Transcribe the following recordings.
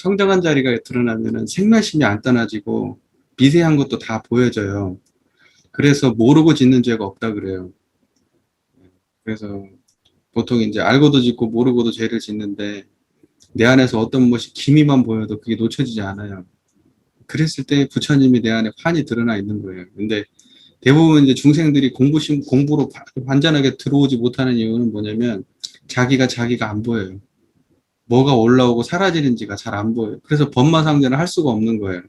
청정한 자리가 드러나면은 생멸심이 안 떠나지고 미세한 것도 다 보여져요. 그래서 모르고 짓는 죄가 없다 그래요. 그래서 보통 이제 알고도 짓고 모르고도 죄를 짓는데 내 안에서 어떤 것이 기미만 보여도 그게 놓쳐지지 않아요. 그랬을 때 부처님이 내 안에 환히 드러나 있는 거예요. 근데 대부분 이제 중생들이 공부로 완전하게 들어오지 못하는 이유는 뭐냐면 자기가 안 보여요. 뭐가 올라오고 사라지는지가 잘 안 보여요. 그래서 법마상전을 할 수가 없는 거예요.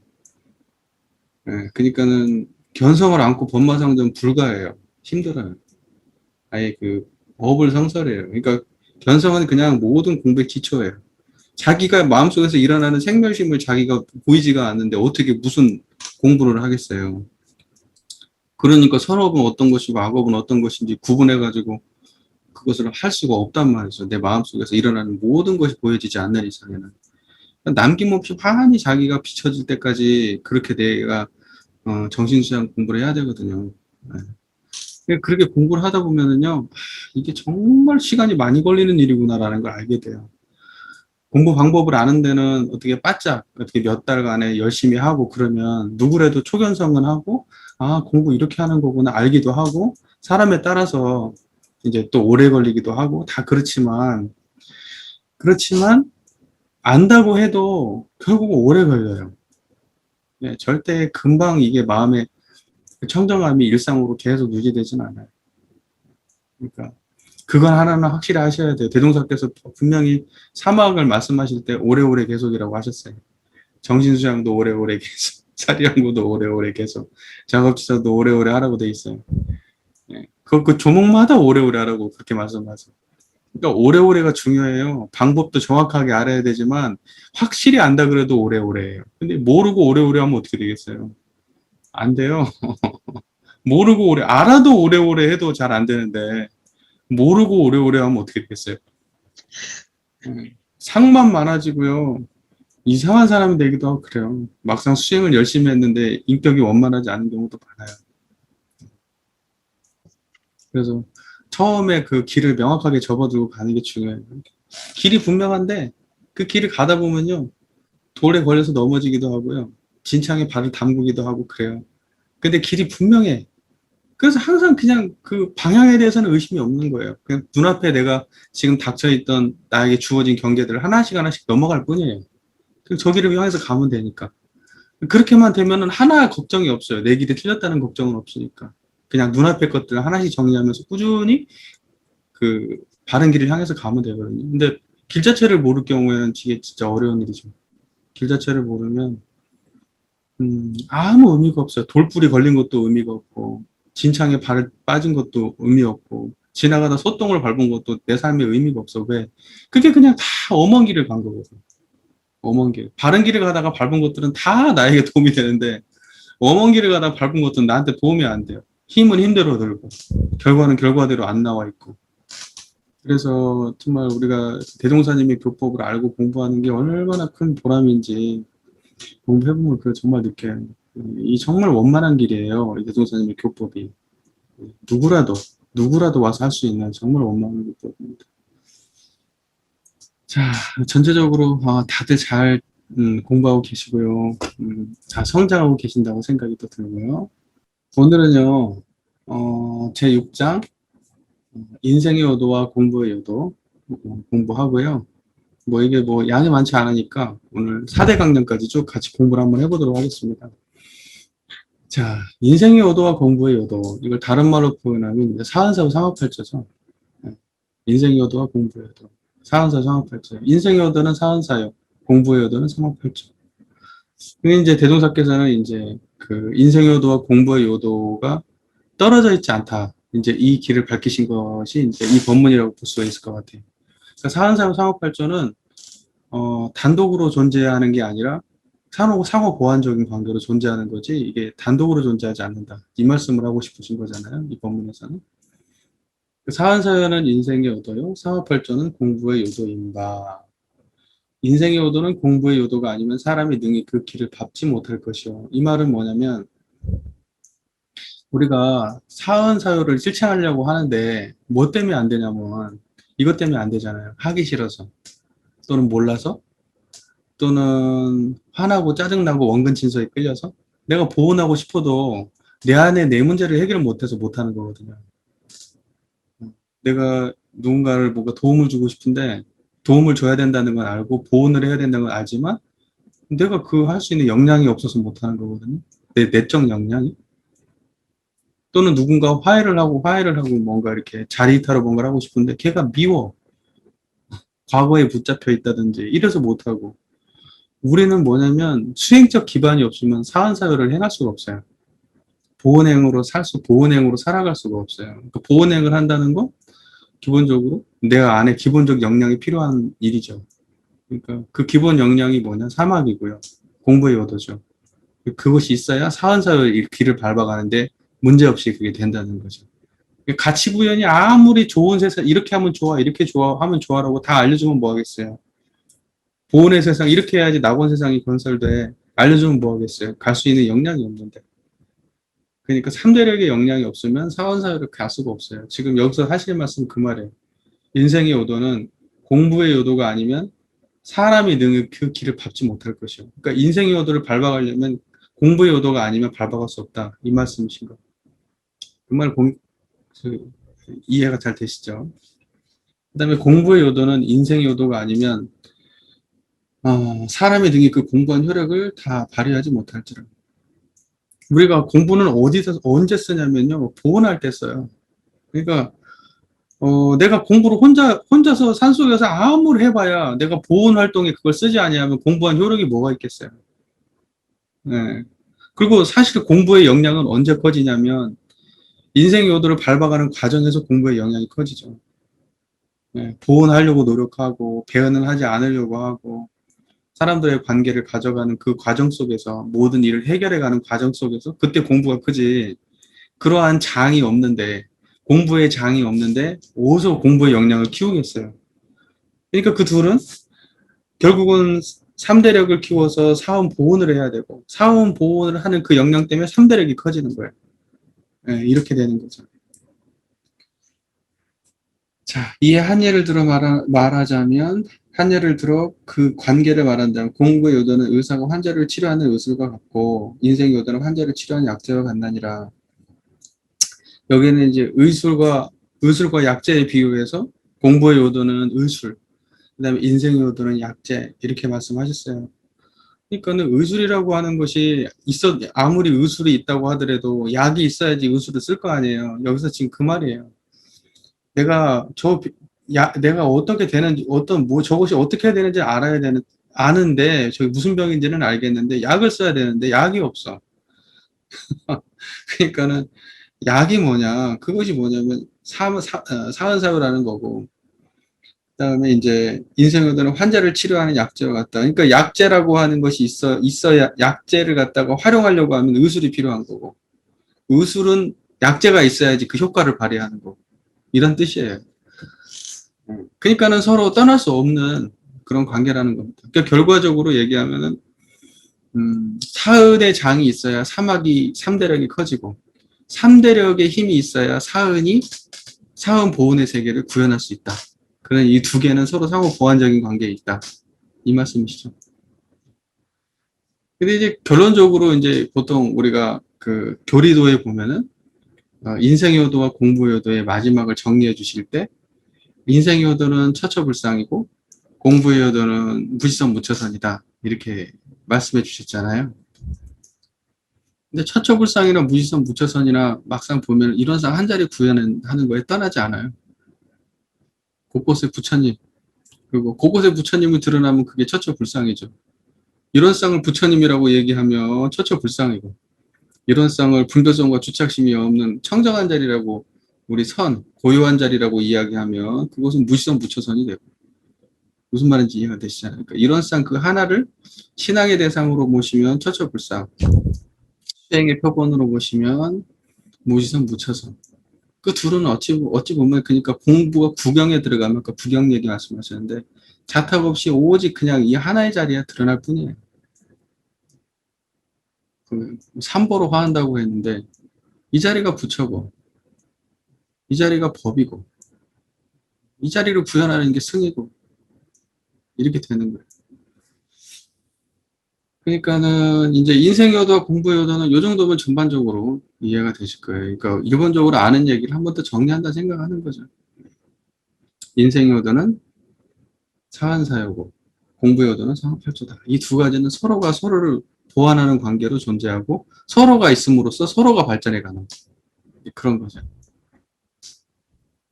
예, 그러니까는 견성을 안고 법마상전 불가해요. 힘들어요. 아예 그 법을 성설해요. 그러니까 견성은 그냥 모든 공부의 기초예요. 자기가 마음속에서 일어나는 생멸심을 자기가 보이지가 않는데 어떻게 무슨 공부를 하겠어요. 그러니까 선업은 어떤 것이고 악업은 어떤 것인지 구분해가지고 그것을 할 수가 없단 말이죠. 내 마음속에서 일어나는 모든 것이 보여지지 않는 이상에는. 남김없이 환히 자기가 비춰질 때까지 그렇게 내가 정신수양 공부를 해야 되거든요. 네. 그렇게 공부를 하다 보면은요, 이게 정말 시간이 많이 걸리는 일이구나라는 걸 알게 돼요. 공부 방법을 아는 데는 어떻게 바짝, 어떻게 몇 달간에 열심히 하고 그러면 누구라도 초견성은 하고, 아, 공부 이렇게 하는 거구나 알기도 하고, 사람에 따라서 이제 또 오래 걸리기도 하고, 다 그렇지만, 안다고 해도 결국 오래 걸려요. 네, 절대 금방 이게 마음에 그 청정함이 일상으로 계속 유지되진 않아요. 그러니까 그건 하나는 확실히 하셔야 돼요. 대종사께서 분명히 사막을 말씀하실 때 오래오래 계속이라고 하셨어요. 정신수양도 오래오래 계속, 자리연구도 오래오래 계속, 작업지사도 오래오래 하라고 돼 있어요. 네. 그 조목마다 오래오래 하라고 그렇게 말씀하세요. 그러니까 오래오래가 중요해요. 방법도 정확하게 알아야 되지만 확실히 안다 그래도 오래오래 해요. 근데 모르고 오래오래 하면 어떻게 되겠어요? 안 돼요. 모르고 알아도 오래오래 해도 잘 안 되는데 모르고 오래오래 하면 어떻게 되겠어요? 상만 많아지고요. 이상한 사람이 되기도 하고 그래요. 막상 수행을 열심히 했는데 인격이 원만하지 않은 경우도 많아요. 그래서 처음에 그 길을 명확하게 접어두고 가는 게 중요해요. 길이 분명한데 그 길을 가다 보면요. 돌에 걸려서 넘어지기도 하고요. 진창에 발을 담그기도 하고 그래요. 근데 길이 분명해. 그래서 항상 그냥 그 방향에 대해서는 의심이 없는 거예요. 그냥 눈앞에 내가 지금 닥쳐있던 나에게 주어진 경계들을 하나씩 하나씩 넘어갈 뿐이에요. 그럼 저 길을 향해서 가면 되니까. 그렇게만 되면은 하나 걱정이 없어요. 내 길이 틀렸다는 걱정은 없으니까. 그냥 눈앞의 것들을 하나씩 정리하면서 꾸준히 그 바른 길을 향해서 가면 되거든요. 근데 길 자체를 모를 경우에는 이게 진짜 어려운 일이죠. 길 자체를 모르면 아무 의미가 없어요. 돌불이 걸린 것도 의미가 없고, 진창에 발 빠진 것도 의미 없고, 지나가다 소똥을 밟은 것도 내 삶에 의미가 없어. 왜? 그게 그냥 다 엄한 길을 간 거거든. 엄한 길. 바른 길을 가다가 밟은 것들은 다 나에게 도움이 되는데, 엄한 길을 가다가 밟은 것들은 나한테 도움이 안 돼요. 힘은 힘대로 들고, 결과는 결과대로 안 나와 있고. 그래서 정말 우리가 대종사님의 교법을 알고 공부하는 게 얼마나 큰 보람인지, 공부해보면 그걸 정말 느껴요. 이 정말 원만한 길이에요. 이 대종사님의 교법이. 누구라도, 누구라도 와서 할 수 있는 정말 원만한 교법입니다. 자, 전체적으로 다들 잘 공부하고 계시고요. 잘 성장하고 계신다고 생각이 또 들고요. 오늘은요, 제 6장, 인생의 요도와 공부의 요도 공부하고요. 뭐 이게 뭐 양이 많지 않으니까 오늘 4대 강령까지 쭉 같이 공부를 한번 해보도록 하겠습니다. 자, 인생의 요도와 공부의 요도. 이걸 다른 말로 표현하면 사은사후 상업팔자죠. 인생의 요도와 공부의 요도. 사은사 상업팔자. 인생의 요도는 사은사요. 공부의 요도는 상업팔자. 근데 이제 대종사께서는 이제 그 인생의 요도와 공부의 요도가 떨어져 있지 않다. 이제 이 길을 밝히신 것이 이제 이 법문이라고 볼 수가 있을 것 같아요. 그러니까 사은사후 상업팔자는 단독으로 존재하는 게 아니라 상호 보완적인 관계로 존재하는 거지 이게 단독으로 존재하지 않는다. 이 말씀을 하고 싶으신 거잖아요. 이 본문에서는. 사안사연은 인생의 요도요. 상업발전은 공부의 요도입니다. 인생의 요도는 공부의 요도가 아니면 사람이 능히 그 길을 밟지 못할 것이요. 이 말은 뭐냐면 우리가 사은사요를 실천하려고 하는데 뭐 때문에 안 되냐면 이것 때문에 안 되잖아요. 하기 싫어서 또는 몰라서 또는 화나고 짜증나고 원근 진서에 끌려서 내가 보온하고 싶어도 내 안에 내 문제를 해결을 못해서 못하는 거거든요. 내가 누군가를 뭔가 도움을 주고 싶은데 도움을 줘야 된다는 건 알고 보온을 해야 된다는 건 알지만 내가 그 할 수 있는 역량이 없어서 못하는 거거든요. 내 내적 역량이. 또는 누군가 화해를 하고 뭔가 이렇게 자리타로 뭔가를 하고 싶은데 걔가 미워. 과거에 붙잡혀 있다든지 이래서 못하고. 우리는 뭐냐면 수행적 기반이 없으면 사안사유를 행할 수가 없어요. 보온행으로 살아갈 수가 없어요. 그러니까 보온행을 한다는 건 기본적으로 내가 안에 기본적 역량이 필요한 일이죠. 그러니까 그 기본 역량이 뭐냐? 사막이고요. 공부의 요도죠. 그것이 있어야 사안사유의 길을 밟아가는데 문제없이 그게 된다는 거죠. 가치 구현이 아무리 좋은 세상, 이렇게 하면 좋아, 이렇게 좋아, 하면 좋아라고 다 알려주면 뭐 하겠어요. 보온의 세상, 이렇게 해야지 낙원 세상이 건설돼. 알려주면 뭐 하겠어요. 갈 수 있는 역량이 없는데. 그러니까 3대력의 역량이 없으면 사원사회를 갈 수가 없어요. 지금 여기서 하실 말씀 그 말이에요. 인생의 요도는 공부의 요도가 아니면 사람이 능히 그 길을 밟지 못할 것이요. 그러니까 인생의 요도를 밟아가려면 공부의 요도가 아니면 밟아갈 수 없다. 이 말씀이신 거. 그 말 이해가 잘 되시죠? 그 다음에 공부의 요도는 인생의 요도가 아니면 사람이 등이 그 공부한 효력을 다 발휘하지 못할지라. 우리가 공부는 어디서 언제 쓰냐면요, 보온할 때 써요. 그러니까 내가 공부를 혼자서 산속에서 아무리 해봐야 내가 보온 활동에 그걸 쓰지 아니하면 공부한 효력이 뭐가 있겠어요. 네. 그리고 사실 공부의 역량은 언제 커지냐면 인생 요도를 밟아가는 과정에서 공부의 영향이 커지죠. 네. 보온하려고 노력하고 배은을 하지 않으려고 하고 사람들의 관계를 가져가는 그 과정 속에서 모든 일을 해결해가는 과정 속에서 그때 공부가 크지. 그러한 장이 없는데 공부의 장이 없는데 어디서 공부의 역량을 키우겠어요. 그러니까 그 둘은 결국은 3대력을 키워서 사원 보온을 해야 되고 사원 보온을 하는 그 역량 때문에 3대력이 커지는 거예요. 네, 이렇게 되는 거죠. 자, 이에 한 예를 들어 말하자면 한 예를 들어 그 관계를 말한다면 공부의 요도는 의사가 환자를 치료하는 의술과 같고 인생의 요도는 환자를 치료하는 약재와 같나니라. 여기는 이제 의술과 약재에 비유해서 공부의 요도는 의술, 그다음에 인생의 요도는 약재 이렇게 말씀하셨어요. 그러니까는 의술이라고 하는 것이 아무리 의술이 있다고 하더라도 약이 있어야지 의술을 쓸 거 아니에요. 여기서 지금 그 말이에요. 내가 내가 어떻게 되는지 저것이 어떻게 해야 되는지 아는데 저게 무슨 병인지는 알겠는데 약을 써야 되는데 약이 없어. 그러니까는 약이 뭐냐? 그것이 뭐냐면 사은사유라는 거고. 그다음에 이제 인생의도는 환자를 치료하는 약재와 같다. 그러니까 약재라고 하는 것이 있어야 약재를 갖다가 활용하려고 하면 의술이 필요한 거고. 의술은 약재가 있어야지 그 효과를 발휘하는 거고. 이런 뜻이에요. 그러니까는 서로 떠날 수 없는 그런 관계라는 겁니다. 그러니까 결과적으로 얘기하면은 사은의 장이 있어야 삼대력이 커지고 삼대력의 힘이 있어야 사은 보온의 세계를 구현할 수 있다. 그런 이 두 개는 서로 상호 보완적인 관계에 있다. 이 말씀이시죠. 근데 이제 결론적으로 이제 보통 우리가 그 교리도에 보면은 인생의 효도와 공부의 효도의 마지막을 정리해 주실 때 인생의 효도는 처처불상이고 공부의 효도는 무지선 무처선이다. 이렇게 말씀해 주셨잖아요. 근데 처처불상이나 무지선 무처선이나 막상 보면 이런 상 한 자리 구현하는 거에 떠나지 않아요. 곳곳에 부처님, 그리고 곳곳에 부처님이 드러나면 그게 처처불상이죠. 이런 쌍을 부처님이라고 얘기하면 처처불상이고 이런 쌍을 분별성과 주착심이 없는 청정한 자리라고 우리 고요한 자리라고 이야기하면 그것은 무지선 무처선이 되고 무슨 말인지 이해가 되시잖아요. 그러니까 이런 쌍 그 하나를 신앙의 대상으로 모시면 처처불상, 수행의 표본으로 모시면 무지선 무처선. 그 둘은 어찌 보면 그러니까 공부가 구경에 들어가면 그 구경 얘기 말씀하셨는데 자탁 없이 오직 그냥 이 하나의 자리에 드러날 뿐이에요. 그 삼보로 화한다고 했는데 이 자리가 부처고 이 자리가 법이고 이 자리를 구현하는 게 승이고 이렇게 되는 거예요. 그러니까는 이제 인생여도와 공부여도는 요 정도면 전반적으로 이해가 되실 거예요. 그러니까 기본적으로 아는 얘기를 한 번 더 정리한다 생각하는 거죠. 인생여도는 사안사여고 공부여도는 상업혈조다. 이 두 가지는 서로가 서로를 보완하는 관계로 존재하고 서로가 있음으로써 서로가 발전해 가는 그런 거죠.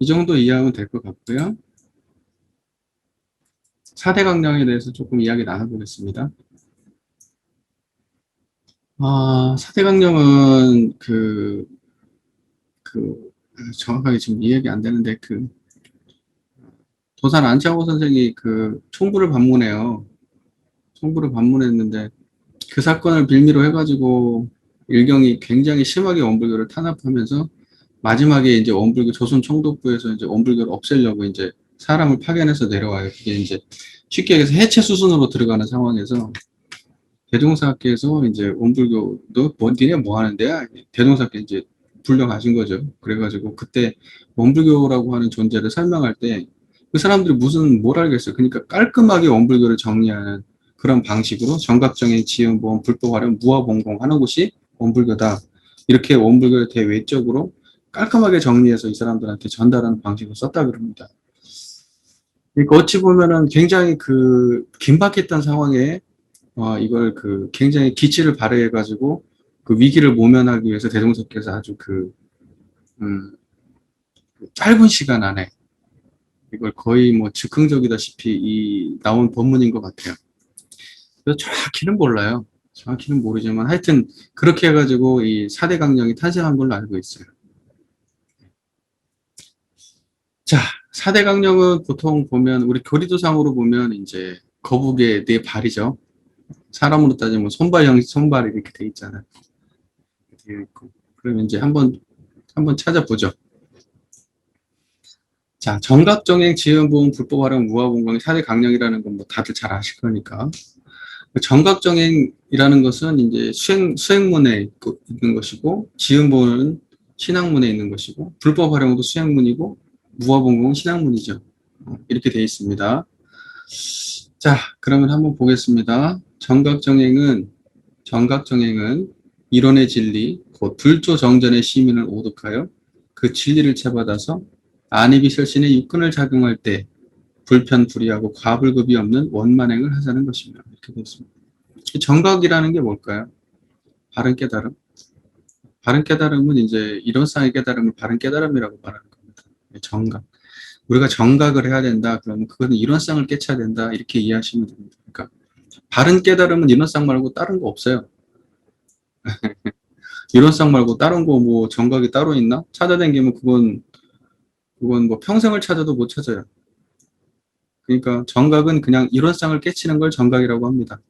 이 정도 이해하면 될 것 같고요. 4대 강령에 대해서 조금 이야기 나눠보겠습니다. 4대 강령은 정확하게 지금 이해가 안 되는데, 도산 안창호 선생이 총부를 방문해요. 총부를 방문했는데, 그 사건을 빌미로 해가지고, 일경이 굉장히 심하게 원불교를 탄압하면서, 마지막에 이제 원불교 조선 총독부에서 이제 원불교를 없애려고 이제 사람을 파견해서 내려와요. 그게 이제 쉽게 얘기해서 해체 수순으로 들어가는 상황에서, 대종사께서 이제 원불교도 니네 뭐 하는 데야? 대종사께 이제 불려가신 거죠. 그래가지고 그때 원불교라고 하는 존재를 설명할 때 그 사람들이 무슨 뭘 알겠어요. 그러니까 깔끔하게 원불교를 정리하는 그런 방식으로 정각정인 지연보험 불법 활용 무아봉공 하는 곳이 원불교다. 이렇게 원불교를 대외적으로 깔끔하게 정리해서 이 사람들한테 전달하는 방식을 썼다 그럽니다. 그러니까 어찌 보면은 굉장히 긴박했던 상황에 이걸 굉장히 기치를 발휘해가지고 그 위기를 모면하기 위해서 대종석께서 아주 음, 짧은 시간 안에 이걸 거의 뭐 즉흥적이다시피 나온 본문인 것 같아요. 그래서 정확히는 몰라요. 정확히는 모르지만 하여튼 그렇게 해가지고 이 4대 강령이 탄생한 걸로 알고 있어요. 자, 4대 강령은 보통 보면 우리 교리도상으로 보면 이제 거북의 네 발이죠. 사람으로 따지면 손발 이렇게 돼 있잖아요. 되어 있고. 그러면 이제 한번 찾아보죠. 자, 정각정행, 지연보험, 불법 활용, 무아봉강, 4대 강령이라는 건 뭐 다들 잘 아실 거니까. 정각정행이라는 것은 이제 수행문에 있는 것이고, 지연보험은 신학문에 있는 것이고, 불법 활용도 수행문이고, 무아봉공은 신학문이죠. 이렇게 되어 있습니다. 자, 그러면 한번 보겠습니다. 정각정행은 이론의 진리, 곧 불조정전의 시민을 오독하여 그 진리를 채받아서 안이비설신의 육근을 작용할 때 불편불의하고 과불급이 없는 원만행을 하자는 것입니다. 이렇게 되어 있습니다. 정각이라는 게 뭘까요? 바른 깨달음. 바른 깨달음은 이제 이론상의 깨달음을 바른 깨달음이라고 말하는 겁니다. 정각. 우리가 정각을 해야 된다. 그러면 그거는 이론상을 깨쳐야 된다. 이렇게 이해하시면 됩니다. 그러니까 바른 깨달음은 이론상 말고 다른 거 없어요. 이론상 말고 다른 거 뭐 정각이 따로 있나? 찾아다니면 그건 뭐 평생을 찾아도 못 찾아요. 그러니까 정각은 그냥 이론상을 깨치는 걸 정각이라고 합니다.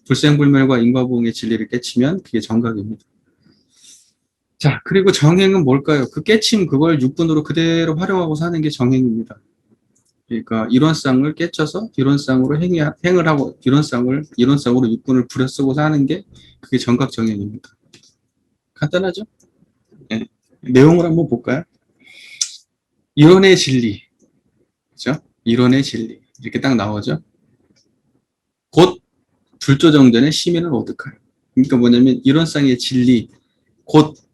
불생불멸과 인과보응의 진리를 깨치면 그게 정각입니다. 자, 그리고 정행은 뭘까요? 그 깨침 그걸 육분으로 그대로 활용하고 사는 게 정행입니다. 그러니까 이론상을 깨쳐서 이론상으로 행을 하고 이론상으로 육분을 부려쓰고 사는 게 그게 정각 정행입니다. 간단하죠? 네. 내용을 한번 볼까요? 이론의 진리, 그죠? 이론의 진리 이렇게 딱 나오죠. 곧 불조정전의 시민을 오득하여. 그러니까 뭐냐면 이론상의 진리,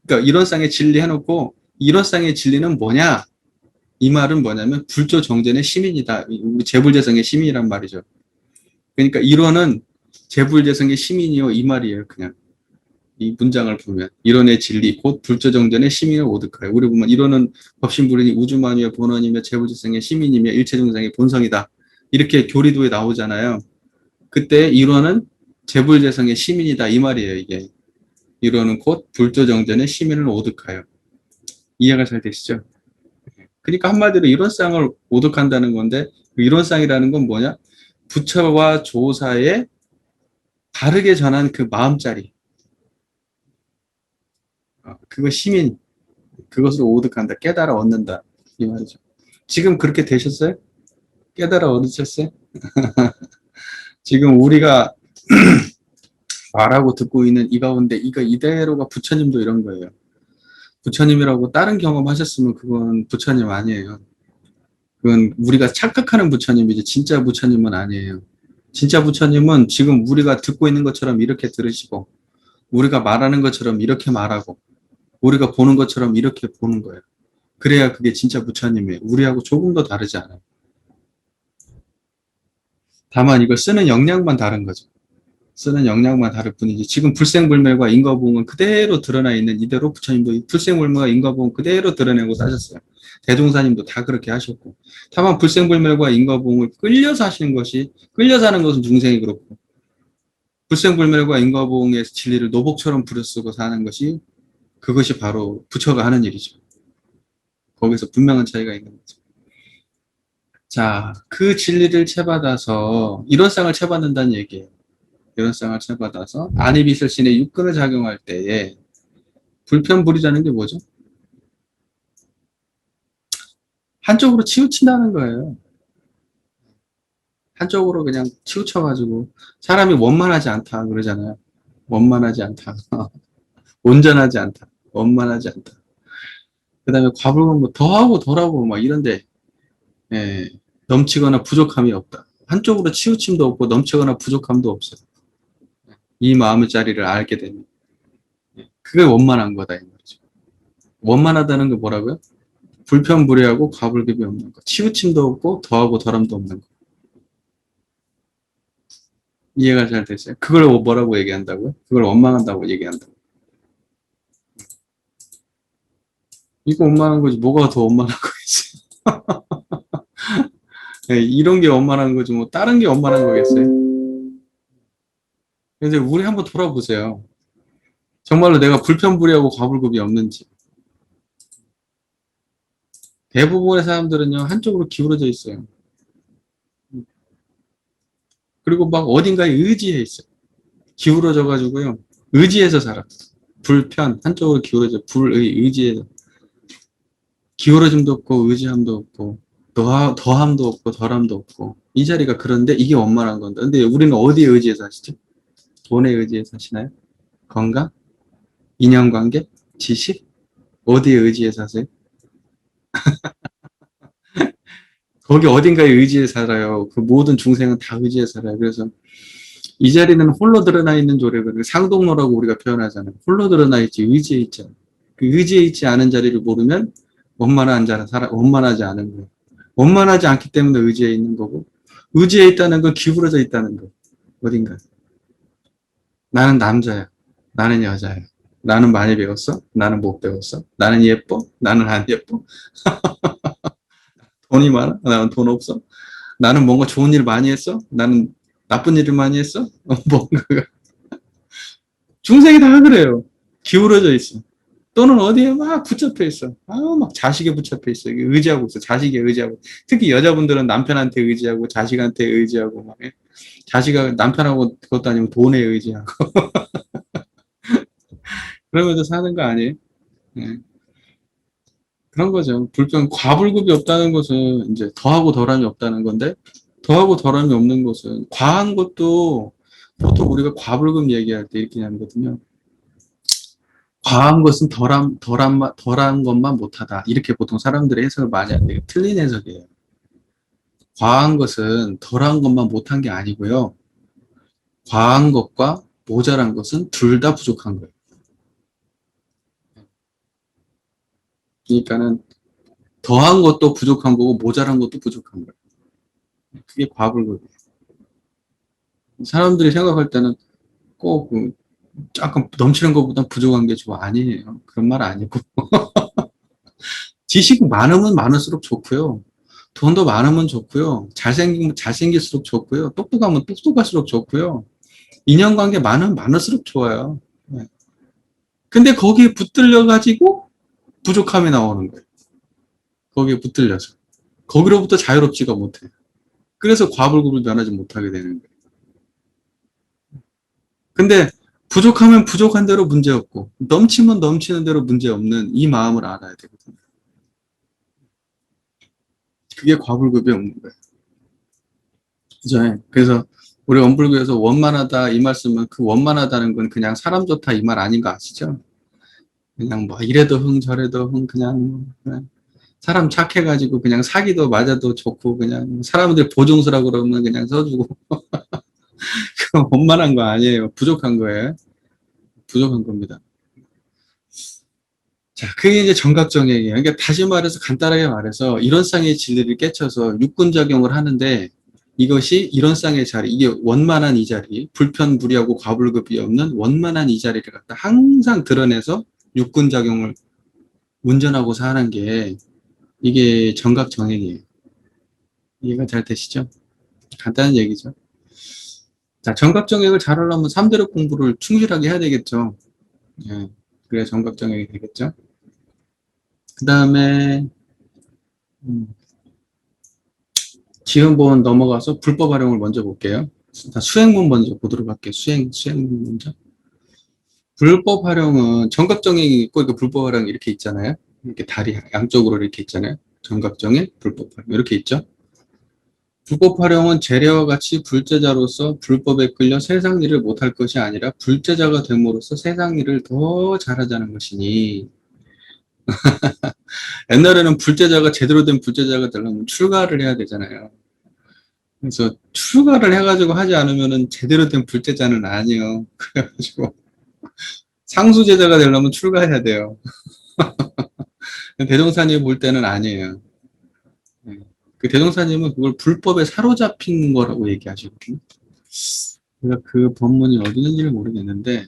그러니까 이론상의 진리 해놓고 이론상의 진리는 뭐냐? 이 말은 뭐냐면 불조정전의 시민이다. 우리 재불재성의 시민이란 말이죠. 그러니까 이론은 재불재성의 시민이요 이 말이에요. 그냥 이 문장을 보면 이론의 진리 곧 불조정전의 시민을 오득하여. 우리 보면 이론은 법신불이니 우주만유의 본원이며 재불재성의 시민이며 일체중생의 본성이다. 이렇게 교리도에 나오잖아요. 그때 이론은 재불재성의 시민이다 이 말이에요. 이게 이론은 곧 불조정전의 시민을 오득하여. 이해가 잘 되시죠? 그러니까 한마디로 이론상을 오독한다는 건데 그 이론상이라는 건 뭐냐? 부처와 조사에 다르게 전한 그 마음자리. 그거 시민. 그것을 오독한다. 깨달아 얻는다. 이 말이죠. 지금 그렇게 되셨어요? 깨달아 얻으셨어요? 지금 우리가 말하고 듣고 있는 이 가운데 이대로가 부처님도 이런 거예요. 부처님이라고 다른 경험하셨으면 그건 부처님 아니에요. 그건 우리가 착각하는 부처님이지 진짜 부처님은 아니에요. 진짜 부처님은 지금 우리가 듣고 있는 것처럼 이렇게 들으시고, 우리가 말하는 것처럼 이렇게 말하고, 우리가 보는 것처럼 이렇게 보는 거예요. 그래야 그게 진짜 부처님이에요. 우리하고 조금 더 다르지 않아요. 다만 이걸 쓰는 역량만 다른 거죠. 쓰는 역량만 다를 뿐이지. 지금 불생불멸과 인과보응은 그대로 드러나 있는 이대로 부처님도 이 불생불멸과 인과보응 그대로 드러내고 사셨어요. 대종사님도 다 그렇게 하셨고. 다만 불생불멸과 인과보응을 끌려서 하시는 것이, 끌려서 하는 것은 중생이 그렇고, 불생불멸과 인과보응의 진리를 노복처럼 부르쓰고 사는 것이, 그것이 바로 부처가 하는 일이죠. 거기서 분명한 차이가 있는 거죠. 자, 그 진리를 채받아서 일원상을 채받는다는 얘기예요. 일원상을 채받아서 안이비설신의 육근을 작용할 때에 불편불이라는 게 뭐죠? 한쪽으로 치우친다는 거예요. 한쪽으로 그냥 치우쳐가지고 사람이 원만하지 않다 그러잖아요. 원만하지 않다. 온전하지 않다. 원만하지 않다. 그 다음에 과불은 뭐 더하고 덜하고 막 이런데, 예, 넘치거나 부족함이 없다. 한쪽으로 치우침도 없고 넘치거나 부족함도 없어요. 이 마음의 자리를 알게 되면. 그게 원만한 거다, 이 말이죠. 원만하다는 게 뭐라고요? 불편불의하고 과불급이 없는 거. 치우침도 없고 더하고 덜함도 없는 거. 이해가 잘 되세요? 그걸 뭐라고 얘기한다고요? 그걸 원망한다고 얘기한다고. 이거 원만한 거지. 뭐가 더 원만한 거겠어요? 네, 이런 게 원만한 거지. 뭐 다른 게 원만한 거겠어요? 근데 우리 한번 돌아보세요. 정말로 내가 불편불의하고 과불급이 없는지. 대부분의 사람들은요, 한쪽으로 기울어져 있어요. 그리고 막 어딘가에 의지해 있어요. 기울어져 가지고요. 의지해서 살아. 불편, 한쪽으로 기울어져. 의지해서. 기울어짐도 없고, 의지함도 없고, 더함도 없고, 덜함도 없고. 이 자리가 그런데 이게 원만한 건데. 근데 우리는 어디에 의지해서 하시죠? 돈에 의지해서 하시나요? 건강? 인연관계? 지식? 어디에 의지해서 하세요? 거기 어딘가에 의지해 살아요. 그 모든 중생은 다 의지해 살아요. 그래서 이 자리는 홀로 드러나 있는 조례거든요. 상동로라고 우리가 표현하잖아요. 홀로 드러나 있지 의지해 있지 않아요. 그 의지해 있지 않은 자리를 모르면 원만하지 않은 거예요. 원만하지 않기 때문에 의지해 있는 거고, 의지해 있다는 건 기울어져 있다는 거. 어딘가. 나는 남자야. 나는 여자야. 나는 많이 배웠어? 나는 못 배웠어? 나는 예뻐? 나는 안 예뻐? 돈이 많아? 나는 돈 없어? 나는 뭔가 좋은 일 많이 했어? 나는 나쁜 일을 많이 했어? 뭔가. 중생이 다 그래요. 기울어져 있어. 또는 어디에 막 붙잡혀 있어. 막 자식에 붙잡혀 있어. 의지하고 있어. 자식에 의지하고. 특히 여자분들은 남편한테 의지하고, 자식한테 의지하고, 막. 자식하고, 남편하고 그것도 아니고 돈에 의지하고. 그러면서 사는 거 아니에요? 네. 그런 거죠. 과불급이 없다는 것은 이제 더하고 덜함이 없다는 건데, 더하고 덜함이 없는 것은, 과한 것도 보통 우리가 과불급 얘기할 때 이렇게 하거든요. 과한 것은 덜한 것만 못하다. 이렇게 보통 사람들이 해석을 많이 하는데, 틀린 해석이에요. 과한 것은 덜한 것만 못한 게 아니고요. 과한 것과 모자란 것은 둘 다 부족한 거예요. 그러니까는 더한 것도 부족한 거고 모자란 것도 부족한 거예요. 그게 과불급이에요. 사람들이 생각할 때는 꼭 약간 넘치는 것보다 부족한 게 좋아. 아니에요. 그런 말 아니고. 지식 많으면 많을수록 좋고요. 돈도 많으면 좋고요. 잘생기면 잘생길수록 좋고요. 똑똑하면 똑똑할수록 좋고요. 인연관계 많으면 많을수록 좋아요. 네. 근데 거기에 붙들려가지고 부족함이 나오는 거예요. 거기에 붙들려서. 거기로부터 자유롭지가 못해요. 그래서 과불급을 면하지 못하게 되는 거예요. 근데 부족하면 부족한 대로 문제없고 넘치면 넘치는 대로 문제없는 이 마음을 알아야 되거든요. 그게 과불급이 없는 거예요. 그죠? 그래서 우리 원불교에서 원만하다 이 말씀은 그 원만하다는 건 그냥 사람 좋다 이 말 아닌 거 아시죠? 그냥 뭐 이래도 흥 저래도 흥 그냥 사람 착해가지고 그냥 사기도 맞아도 좋고 그냥 사람들 보증서라고 그러면 그냥 써주고 그거 원만한 거 아니에요. 부족한 거예요. 부족한 겁니다. 자, 그게 이제 정각정액이에요. 그러니까 다시 말해서 간단하게 말해서 이론상의 진리를 깨쳐서 육군작용을 하는데 이것이 이론상의 자리, 이게 원만한 이 자리, 불편불이하고 과불급이 없는 원만한 이 자리를 갖다 항상 드러내서 육군작용을 운전하고 사는 게 이게 정각정액이에요. 이해가 잘 되시죠? 간단한 얘기죠. 자, 정각정액을 잘하려면 3대력 공부를 충실하게 해야 되겠죠. 예, 그래야 정각정액이 되겠죠. 그 다음에 지음본 넘어가서 불법 활용을 먼저 볼게요. 수행문 먼저 보도록 할게요. 수행문 먼저. 불법 활용은 정각정액이 있고, 이렇게 불법 활용 이렇게 있잖아요. 이렇게 다리 양쪽으로 이렇게 있잖아요. 정각정액, 불법 활용. 이렇게 있죠. 불법 활용은 재래와 같이 불제자로서 불법에 끌려 세상 일을 못할 것이 아니라 불제자가 됨으로써 세상 일을 더 잘하자는 것이니, 옛날에는 불제자가 제대로 된 불제자가 되려면 출가를 해야 되잖아요. 그래서 출가를 해가지고 하지 않으면은 제대로 된 불제자는 아니에요. 그래가지고 상수제자가 되려면 출가해야 돼요. 대종사님 볼 때는 아니에요. 네. 그 대종사님은 그걸 불법에 사로잡힌 거라고 얘기하시거든요. 제가 그 법문이 어디 있는지를 모르겠는데,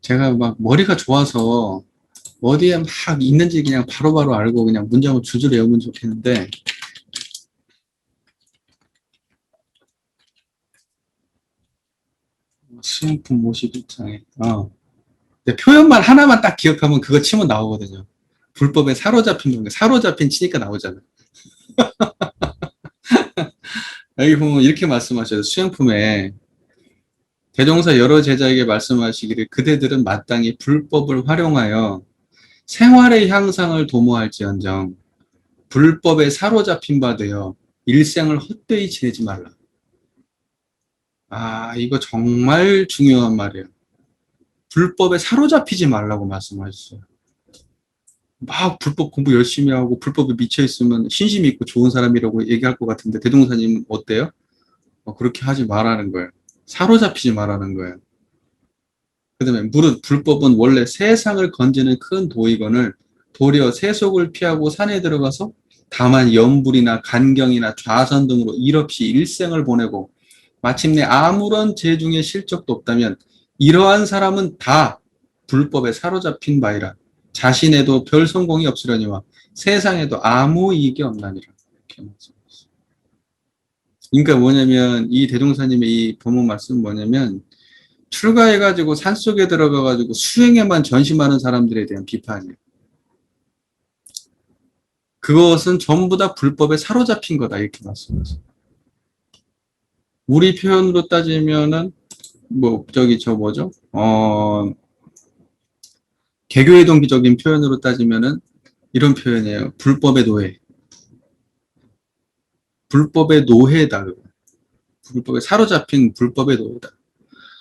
제가 막 머리가 좋아서 어디에 막 있는지 그냥 바로바로 알고 그냥 문장을 줄줄 외우면 좋겠는데, 수행품 51장에, 표현만 하나만 딱 기억하면 그거 치면 나오거든요. 불법에 사로잡힌 거, 사로잡힌 치니까 나오잖아요. 여기 보면 이렇게 말씀하셔요. 수행품에 대종사 여러 제자에게 말씀하시기를 그대들은 마땅히 불법을 활용하여 생활의 향상을 도모할지언정 불법에 사로잡힌 바 되어 일생을 헛되이 지내지 말라. 아, 이거 정말 중요한 말이에요. 불법에 사로잡히지 말라고 말씀하셨어요. 막 불법 공부 열심히 하고 불법에 미쳐 있으면 신심이 있고 좋은 사람이라고 얘기할 것 같은데 대종사님 어때요? 그렇게 하지 말라는 거예요. 사로잡히지 말라는 거예요. 그 다음에 무릇 불법은 원래 세상을 건지는 큰 도이건을 도리어 세속을 피하고 산에 들어가서 다만 염불이나 간경이나 좌선 등으로 일 없이 일생을 보내고 마침내 아무런 재중의 실적도 없다면 이러한 사람은 다 불법에 사로잡힌 바이라. 자신에도 별 성공이 없으려니와 세상에도 아무 이익이 없나니라. 이렇게 말씀하셨어요. 그러니까 뭐냐면 이 대종사님의 이 법문 말씀은 뭐냐면 출가해가지고 산속에 들어가가지고 수행에만 전심하는 사람들에 대한 비판이에요. 그것은 전부 다 불법에 사로잡힌 거다 이렇게 말씀하셨어요. 우리 표현으로 따지면은 개교의 동기적인 표현으로 따지면은 이런 표현이에요. 불법의 노예. 불법의 노예다. 불법에 사로잡힌 불법의 노예다.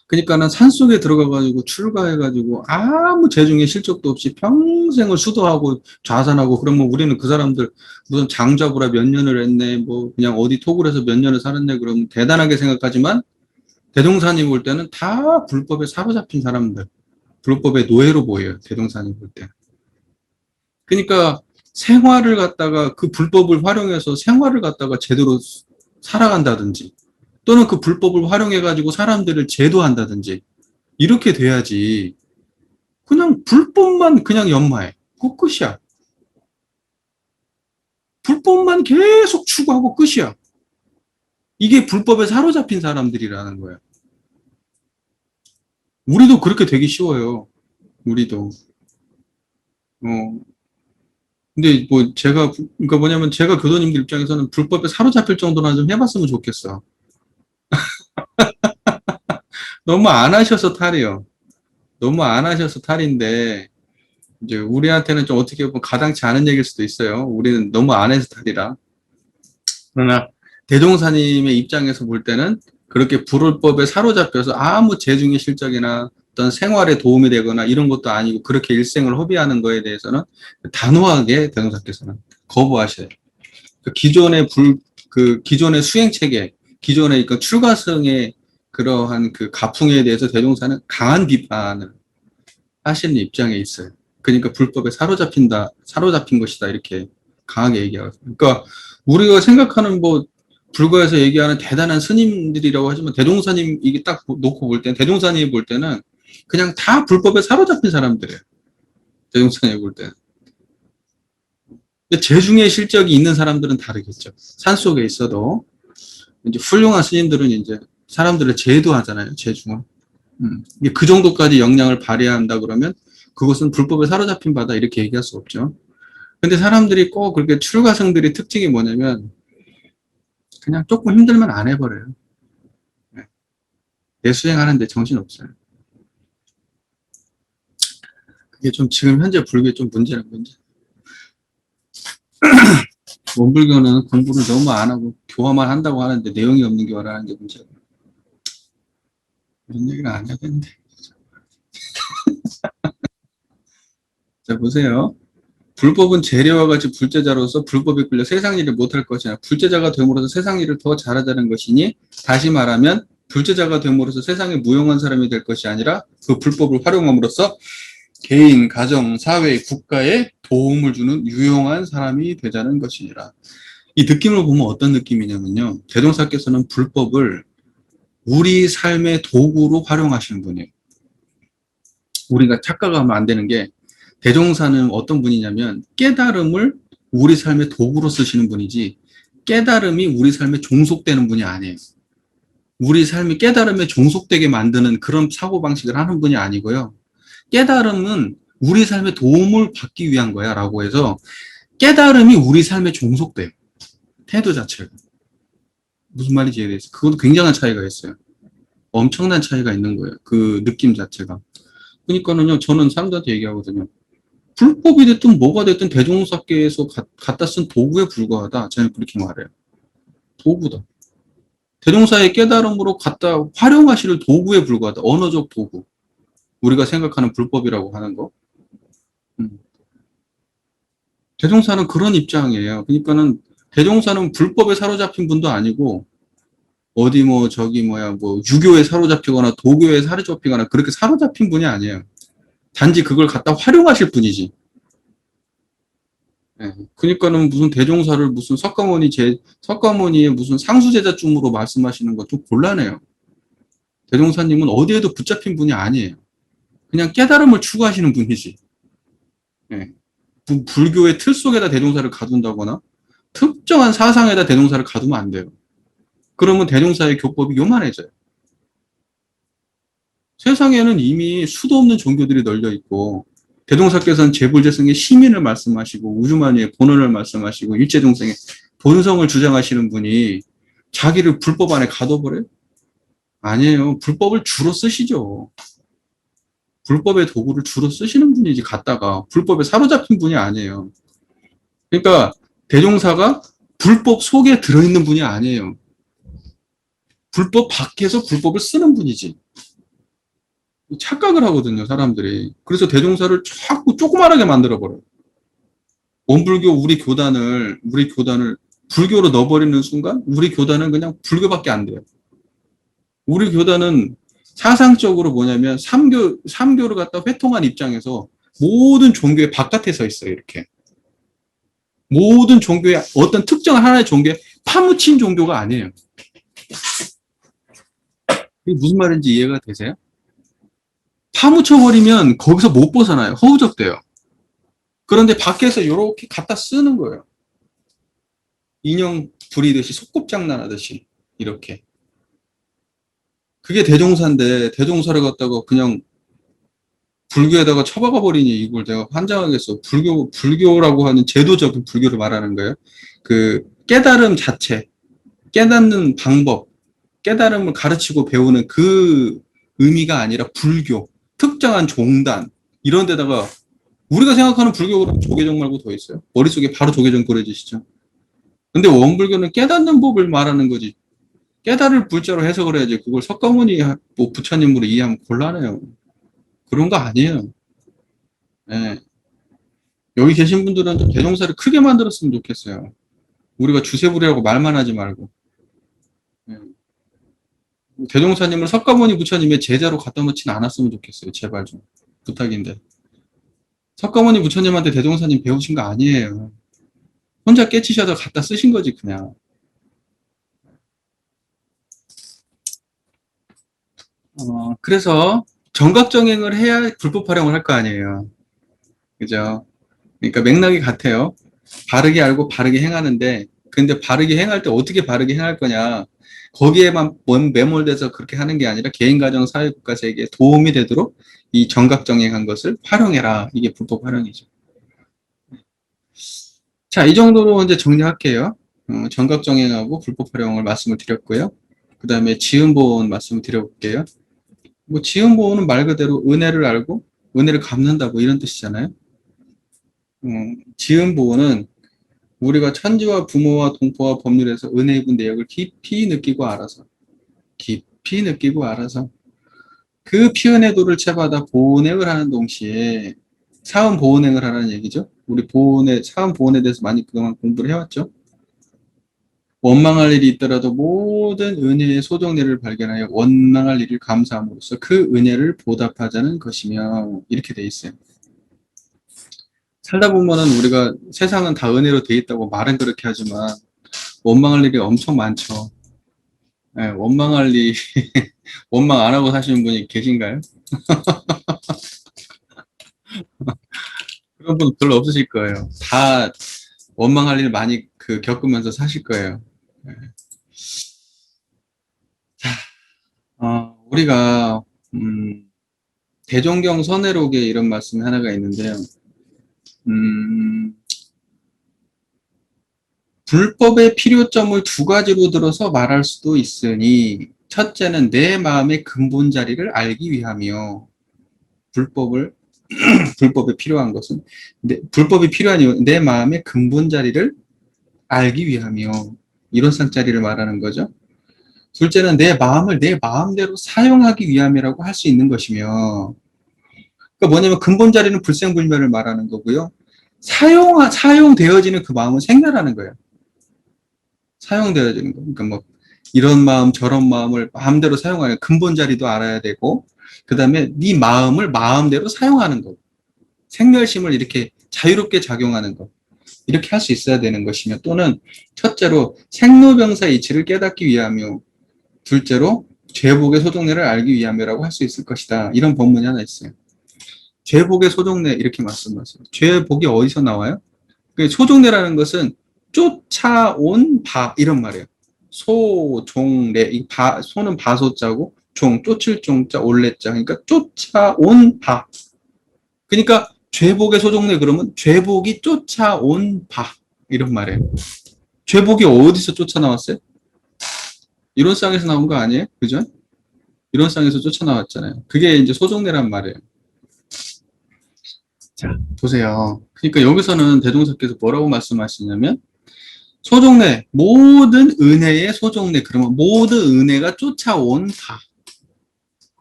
그러니까는 산속에 들어가가지고 출가해가지고 아무 재중의 실적도 없이 평생을 수도하고 좌산하고 그러면 우리는 그 사람들 무슨 장자부라 몇 년을 했네 뭐 그냥 어디 토굴에서 몇 년을 살았네 그러면 대단하게 생각하지만 대종사님 볼 때는 다 불법에 사로잡힌 사람들 불법의 노예로 보여요. 대종사님 볼 때. 그러니까 생활을 갖다가 그 불법을 활용해서 생활을 갖다가 제대로 살아간다든지 또는 그 불법을 활용해가지고 사람들을 제도한다든지 이렇게 돼야지 그냥 불법만 그냥 연마해. 그 끝이야. 불법만 계속 추구하고 끝이야. 이게 불법에 사로잡힌 사람들이라는 거야. 우리도 그렇게 되기 쉬워요. 우리도. 근데 뭐 그러니까 뭐냐면 제가 교도님들 입장에서는 불법에 사로잡힐 정도나 좀 해봤으면 좋겠어. 너무 안 하셔서 탈이요. 너무 안 하셔서 탈인데, 이제 우리한테는 좀 어떻게 보면 가당치 않은 얘기일 수도 있어요. 우리는 너무 안 해서 탈이라. 그러나 대종사님의 입장에서 볼 때는 그렇게 불법에 사로잡혀서 아무 재중의 실적이나 어떤 생활에 도움이 되거나 이런 것도 아니고 그렇게 일생을 허비하는 거에 대해서는 단호하게 대종사께서는 거부하셔요. 기존의 수행 체계, 기존의 그 출가성의 그러한 그 가풍에 대해서 대종사는 강한 비판을 하시는 입장에 있어요. 그러니까 불법에 사로잡힌 것이다, 이렇게 강하게 얘기하고. 그러니까 우리가 생각하는 뭐 불가에서 얘기하는 대단한 스님들이라고 하지만 대종사님 이게 딱 놓고 볼 때는, 대종사님이 볼 때는 그냥 다 불법에 사로잡힌 사람들이에요. 대종사님이 볼 때는. 재중의 실적이 있는 사람들은 다르겠죠. 산속에 있어도 이제 훌륭한 스님들은 이제 사람들을 제도하잖아요. 재중을. 그 정도까지 역량을 발휘한다 그러면 그것은 불법에 사로잡힌 바다, 이렇게 얘기할 수 없죠. 근데 사람들이 꼭 그렇게 출가성들의 특징이 뭐냐면 그냥 조금 힘들면 안 해버려요. 내 수행하는데 정신없어요. 그게 좀 지금 현재 불교에 좀 문제란 문제. 원불교는 공부를 너무 안 하고 교화만 한다고 하는데 내용이 없는 교화를 하는 게 문제고. 이런 얘기를 안 해야 되는데. 자, 보세요. 불법은 재래와 같이 불제자로서 불법에 끌려 세상 일을 못할 것이나 불제자가 됨으로써 세상 일을 더 잘하자는 것이니, 다시 말하면 불제자가 됨으로써 세상에 무용한 사람이 될 것이 아니라 그 불법을 활용함으로써 개인, 가정, 사회, 국가에 도움을 주는 유용한 사람이 되자는 것이니라. 이 느낌을 보면 어떤 느낌이냐면요. 대종사께서는 불법을 우리 삶의 도구로 활용하시는 분이에요. 우리가 착각하면 안 되는 게, 대종사는 어떤 분이냐면 깨달음을 우리 삶의 도구로 쓰시는 분이지 깨달음이 우리 삶에 종속되는 분이 아니에요. 우리 삶이 깨달음에 종속되게 만드는 그런 사고방식을 하는 분이 아니고요. 깨달음은 우리 삶에 도움을 받기 위한 거야 라고 해서 깨달음이 우리 삶에 종속돼요. 태도 자체가. 무슨 말인지 이해되겠어요? 그것도 굉장한 차이가 있어요. 엄청난 차이가 있는 거예요. 그 느낌 자체가. 그러니까는요, 저는 사람들한테 얘기하거든요. 불법이 됐든 뭐가 됐든 대종사께서 갖다 쓴 도구에 불과하다. 저는 그렇게 말해요. 도구다. 대종사의 깨달음으로 갖다 활용하실 도구에 불과하다. 언어적 도구. 우리가 생각하는 불법이라고 하는 거. 대종사는 그런 입장이에요. 그러니까는 대종사는 불법에 사로잡힌 분도 아니고 어디 뭐 저기 뭐야 뭐 유교에 사로잡히거나 도교에 사로잡히거나 그렇게 사로잡힌 분이 아니에요. 단지 그걸 갖다 활용하실 분이지. 예. 그러니까는 무슨 대종사를 무슨 석가모니의 무슨 상수제자쯤으로 말씀하시는 건 좀 곤란해요. 대종사님은 어디에도 붙잡힌 분이 아니에요. 그냥 깨달음을 추구하시는 분이지. 예. 불교의 틀 속에다 대종사를 가둔다거나 특정한 사상에다 대종사를 가두면 안 돼요. 그러면 대종사의 교법이 요만해져요. 세상에는 이미 수도 없는 종교들이 널려 있고, 대종사께서는 재불재성의 시민을 말씀하시고 우주만유의 본원을 말씀하시고 일체중생의 본성을 주장하시는 분이 자기를 불법 안에 가둬버려요? 아니에요. 불법을 주로 쓰시죠. 불법의 도구를 주로 쓰시는 분이지 갖다가 불법에 사로잡힌 분이 아니에요. 그러니까 대종사가 불법 속에 들어있는 분이 아니에요. 불법 밖에서 불법을 쓰는 분이지. 착각을 하거든요, 사람들이. 그래서 대종사를 자꾸 조그만하게 만들어버려요. 원불교 우리 교단을 불교로 넣어버리는 순간 우리 교단은 그냥 불교밖에 안 돼요. 우리 교단은 사상적으로 뭐냐면 삼교를 갖다 회통한 입장에서 모든 종교의 바깥에 서 있어요, 이렇게. 모든 종교의 어떤 특정 하나의 종교에 파묻힌 종교가 아니에요. 이게 무슨 말인지 이해가 되세요? 파묻혀버리면 거기서 못 벗어나요. 허우적대요. 그런데 밖에서 이렇게 갖다 쓰는 거예요. 인형 부리듯이 소꿉장난하듯이 이렇게. 그게 대종사인데 대종사를 갖다가 그냥 불교에다가 처박아 버리니 이걸 내가 환장하겠어. 불교라고 하는 제도적인 불교를 말하는 거예요. 그 깨달음 자체, 깨닫는 방법, 깨달음을 가르치고 배우는 그 의미가 아니라 불교, 특정한 종단 이런 데다가 우리가 생각하는 불교는 조계종 말고 더 있어요? 머릿속에 바로 조계종 그려지시죠? 근데 원불교는 깨닫는 법을 말하는 거지. 깨달을 불자로 해석을 해야지. 그걸 석가모니 뭐 부처님으로 이해하면 곤란해요. 그런 거 아니에요. 예. 여기 계신 분들은 좀 대종사를 크게 만들었으면 좋겠어요. 우리가 주세부리라고 말만 하지 말고. 예. 대종사님을 석가모니 부처님의 제자로 갖다 놓지는 않았으면 좋겠어요. 제발 좀. 부탁인데. 석가모니 부처님한테 대종사님 배우신 거 아니에요. 혼자 깨치셔서 갖다 쓰신 거지, 그냥. 그래서 정각정행을 해야 불법 활용을 할 거 아니에요. 그죠? 그러니까 맥락이 같아요. 바르게 알고 바르게 행하는데, 근데 바르게 행할 때 어떻게 바르게 행할 거냐. 거기에만 매몰돼서 그렇게 하는 게 아니라 개인, 가정, 사회, 국가, 세계에 도움이 되도록 이 정각정행한 것을 활용해라. 이게 불법 활용이죠. 자, 이 정도로 이제 정리할게요. 정각정행하고 불법 활용을 말씀을 드렸고요. 그 다음에 지음보온 말씀을 드려볼게요. 뭐 지음보온은 말 그대로 은혜를 알고 은혜를 갚는다 뭐 이런 뜻이잖아요. 지음보온은 우리가 천지와 부모와 동포와 법률에서 은혜 입은 내역을 깊이 느끼고 알아서 그 피은혜도를 채받아 보온행을 하는 동시에 사은 보온행을 하라는 얘기죠. 우리 사은 보온에 대해서 많이 그동안 공부를 해왔죠. 원망할 일이 있더라도 모든 은혜의 소정례를 발견하여 원망할 일을 감사함으로써 그 은혜를 보답하자는 것이며 이렇게 돼 있어요. 살다 보면은 우리가 세상은 다 은혜로 돼 있다고 말은 그렇게 하지만 원망할 일이 엄청 많죠. 네, 원망할 일 원망 안 하고 사시는 분이 계신가요? 그런 분 별로 없으실 거예요. 다 원망할 일 많이 겪으면서 사실 거예요. 네. 자, 우리가 대종경 선해록에 이런 말씀이 하나가 있는데요. 불법의 필요점을 두 가지로 들어서 말할 수도 있으니 첫째는 내 마음의 근본 자리를 알기 위하며 불법에 필요한 것은 불법이 필요한 이유 내 마음의 근본 자리를 알기 위하며 이런 쌍자리를 말하는 거죠. 둘째는 내 마음을 내 마음대로 사용하기 위함이라고 할 수 있는 것이며 그러니까 뭐냐면 근본 자리는 불생불멸을 말하는 거고요. 사용되어지는 그 마음은 생멸하는 거예요. 사용되어지는 거. 그러니까 뭐 이런 마음 저런 마음을 마음대로 사용하는 근본 자리도 알아야 되고 그 다음에 네 마음을 마음대로 사용하는 거. 생멸심을 이렇게 자유롭게 작용하는 것. 이렇게 할 수 있어야 되는 것이며 또는 첫째로 생로병사 이치를 깨닫기 위하며 둘째로 죄복의 소종례를 알기 위함이라고 할 수 있을 것이다. 이런 본문이 하나 있어요. 죄복의 소종례 이렇게 말씀하세요. 죄복이 어디서 나와요? 소종례라는 것은 쫓아온 바 이런 말이에요. 소종례 소는 바소자고 쫓을 종자 올레자 그러니까 쫓아온 바 그러니까 죄복의 소종례 그러면 죄복이 쫓아온 바 이런 말이에요. 죄복이 어디서 쫓아나왔어요? 이론상에서 나온 거 아니에요? 그죠? 이론상에서 쫓아나왔잖아요. 그게 이제 소종례란 말이에요. 자, 보세요. 그러니까 여기서는 대종사께서 뭐라고 말씀하시냐면 소종례, 모든 은혜의 소종례 그러면 모든 은혜가 쫓아온 바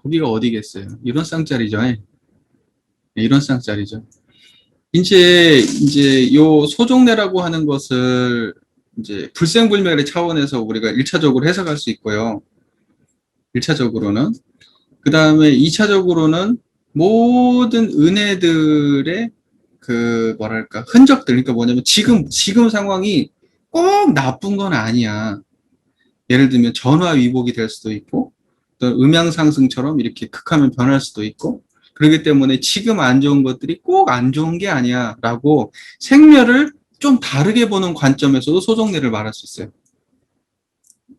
거기가 어디겠어요? 이런 쌍짜리죠. 이런 쌍짜리죠. 이제 요 소종례라고 하는 것을 이제 불생불멸의 차원에서 우리가 1차적으로 해석할 수 있고요. 1차적으로는 그 다음에 2차적으로는 모든 은혜들의 뭐랄까 흔적들 그러니까 뭐냐면 지금 상황이 꼭 나쁜 건 아니야. 예를 들면 전화 위복이 될 수도 있고 또 음양 상승처럼 이렇게 극하면 변할 수도 있고 그렇기 때문에 지금 안 좋은 것들이 꼭 안 좋은 게 아니야 라고 생멸을 좀 다르게 보는 관점에서도 소종례를 말할 수 있어요.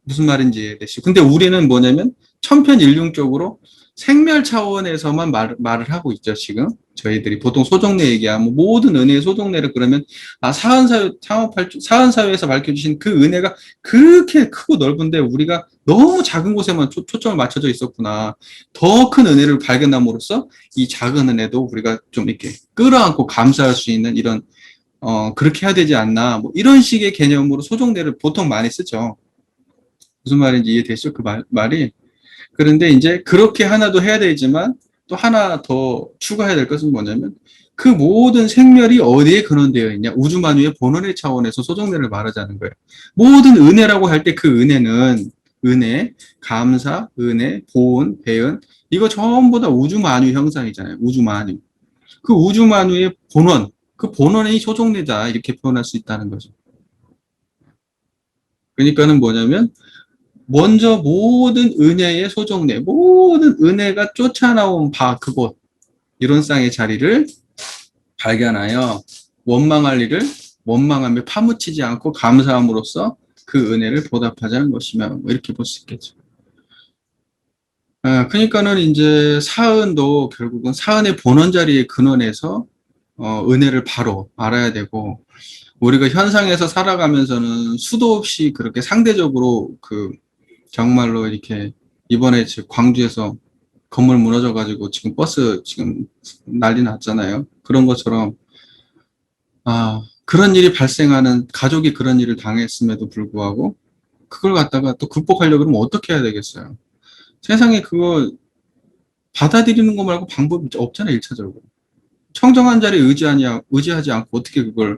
무슨 말인지 이해되시죠? 근데 우리는 뭐냐면 천편일률적으로 생멸 차원에서만 말을 하고 있죠, 지금. 저희들이 보통 소종례 얘기하면 모든 은혜의 소종례를 그러면 사은사회에서 밝혀주신 그 은혜가 그렇게 크고 넓은데 우리가 너무 작은 곳에만 초점을 맞춰져 있었구나. 더 큰 은혜를 발견함으로써 이 작은 은혜도 우리가 좀 이렇게 끌어안고 감사할 수 있는 이런 그렇게 해야 되지 않나 뭐 이런 식의 개념으로 소종례를 보통 많이 쓰죠. 무슨 말인지 이해되시죠? 그 말이. 그런데 이제 그렇게 하나도 해야 되지만 또 하나 더 추가해야 될 것은 뭐냐면 그 모든 생멸이 어디에 근원되어 있냐? 우주만유의 본원의 차원에서 소정례를 말하자는 거예요. 모든 은혜라고 할 때 그 은혜는 은혜, 감사, 은혜, 보은, 배은 이거 전부 다 우주만유 형상이잖아요. 우주만유. 그 우주만유의 본원, 그 본원의 소정례다 이렇게 표현할 수 있다는 거죠. 그러니까는 뭐냐면 먼저 모든 은혜의 소정례, 모든 은혜가 쫓아나온 바 그곳 이런 쌍의 자리를 발견하여 원망할 일을 원망하며 파묻히지 않고 감사함으로써 그 은혜를 보답하자는 것이며 뭐 이렇게 볼 수 있겠죠. 그러니까는 이제 사은도 결국은 사은의 본원 자리의 근원에서 은혜를 바로 알아야 되고 우리가 현상에서 살아가면서는 수도 없이 그렇게 상대적으로 그 정말로 이렇게 이번에 광주에서 건물 무너져가지고 지금 버스 지금 난리 났잖아요. 그런 것처럼 그런 일이 발생하는 가족이 그런 일을 당했음에도 불구하고 그걸 갖다가 또 극복하려고 그러면 어떻게 해야 되겠어요? 세상에 그거 받아들이는 거 말고 방법이 없잖아요, 일차적으로. 청정한 자리에 의지하지 않고 어떻게 그걸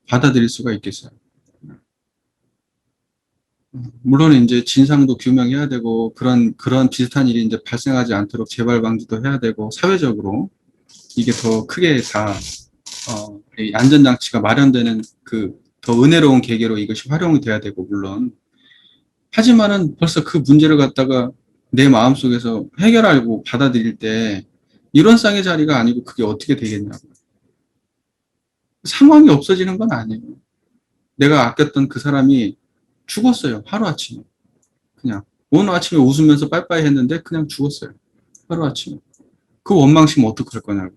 받아들일 수가 있겠어요? 물론 이제 진상도 규명해야 되고 그런 비슷한 일이 이제 발생하지 않도록 재발 방지도 해야 되고 사회적으로 이게 더 크게 다 이 안전장치가 마련되는 그 더 은혜로운 계기로 이것이 활용이 돼야 되고 물론 하지만은 벌써 그 문제를 갖다가 내 마음속에서 해결하고 받아들일 때 이런 쌍의 자리가 아니고 그게 어떻게 되겠냐고. 상황이 없어지는 건 아니에요. 내가 아꼈던 그 사람이 죽었어요. 하루아침에. 그냥 오늘 아침에 웃으면서 빠이빠이 했는데 그냥 죽었어요. 하루아침에. 그 원망심 어떡할 거냐고.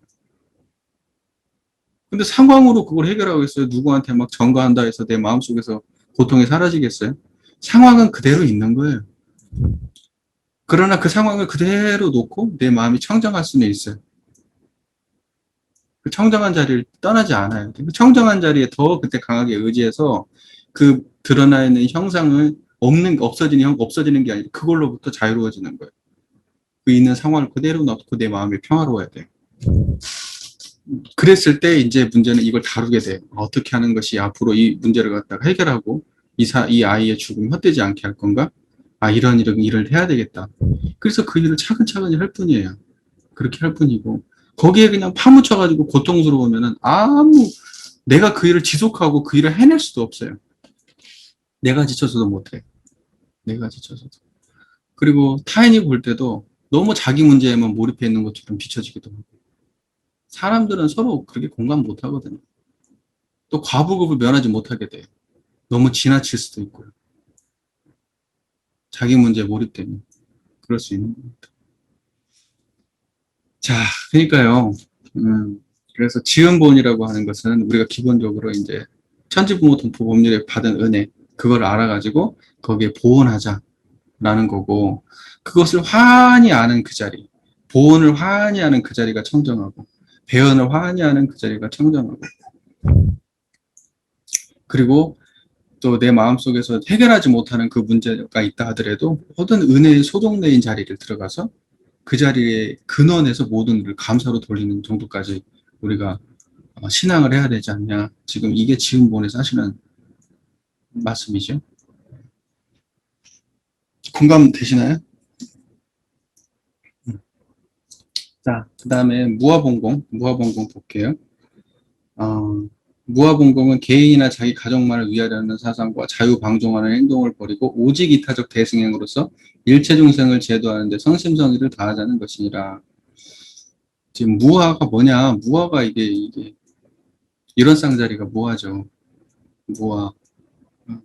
근데 상황으로 그걸 해결하겠어요? 누구한테 막 전가한다 해서 내 마음속에서 고통이 사라지겠어요? 상황은 그대로 있는 거예요. 그러나 그 상황을 그대로 놓고 내 마음이 청정할 수는 있어요. 그 청정한 자리를 떠나지 않아요. 그 청정한 자리에 더 그때 강하게 의지해서 그 드러나 있는 형상을 없어지는 게 아니라 그걸로부터 자유로워지는 거예요. 그 있는 상황을 그대로 놓고 내 마음이 평화로워야 돼요. 그랬을 때 이제 문제는 이걸 다루게 돼요. 어떻게 하는 것이 앞으로 이 문제를 갖다가 해결하고 이 아이의 죽음이 헛되지 않게 할 건가? 이런 일을 해야 되겠다. 그래서 그 일을 차근차근히 할 뿐이에요. 그렇게 할 뿐이고 거기에 그냥 파묻혀가지고 고통스러우면은 내가 그 일을 지속하고 그 일을 해낼 수도 없어요. 내가 지쳐서도 못해. 내가 지쳐서도. 그리고 타인이 볼 때도 너무 자기 문제에만 몰입해 있는 것처럼 비춰지기도 하고. 사람들은 서로 그렇게 공감 못 하거든요. 또 과부급을 면하지 못하게 돼요. 너무 지나칠 수도 있고요. 자기 문제에 몰입되면 그럴 수 있는 겁니다. 자, 그러니까요. 그래서 지은본이라고 하는 것은 우리가 기본적으로 이제 천지부모통포 법률에 받은 은혜 그걸 알아가지고 거기에 보온하자라는 거고 그것을 환히 아는 그 자리, 보온을 환히 아는 그 자리가 청정하고 배은을 환히 아는 그 자리가 청정하고 그리고 또 내 마음속에서 해결하지 못하는 그 문제가 있다 하더라도 모든 은혜의 소동내인 자리를 들어가서 그 자리에 근원에서 모든 일을 감사로 돌리는 정도까지 우리가 신앙을 해야 되지 않냐. 지금 이게 지은본에서 하시는 말씀이죠. 공감되시나요? 자, 그 다음에 무아봉공 볼게요. 무아봉공은 개인이나 자기 가족만을 위하려는 사상과 자유방종하는 행동을 버리고 오직 이타적 대승행으로서 일체 중생을 제도하는 데 성심성의를 다하자는 것이니라. 지금 무아가 뭐냐? 무아가 이게 이런 쌍자리가 무아죠. 무아.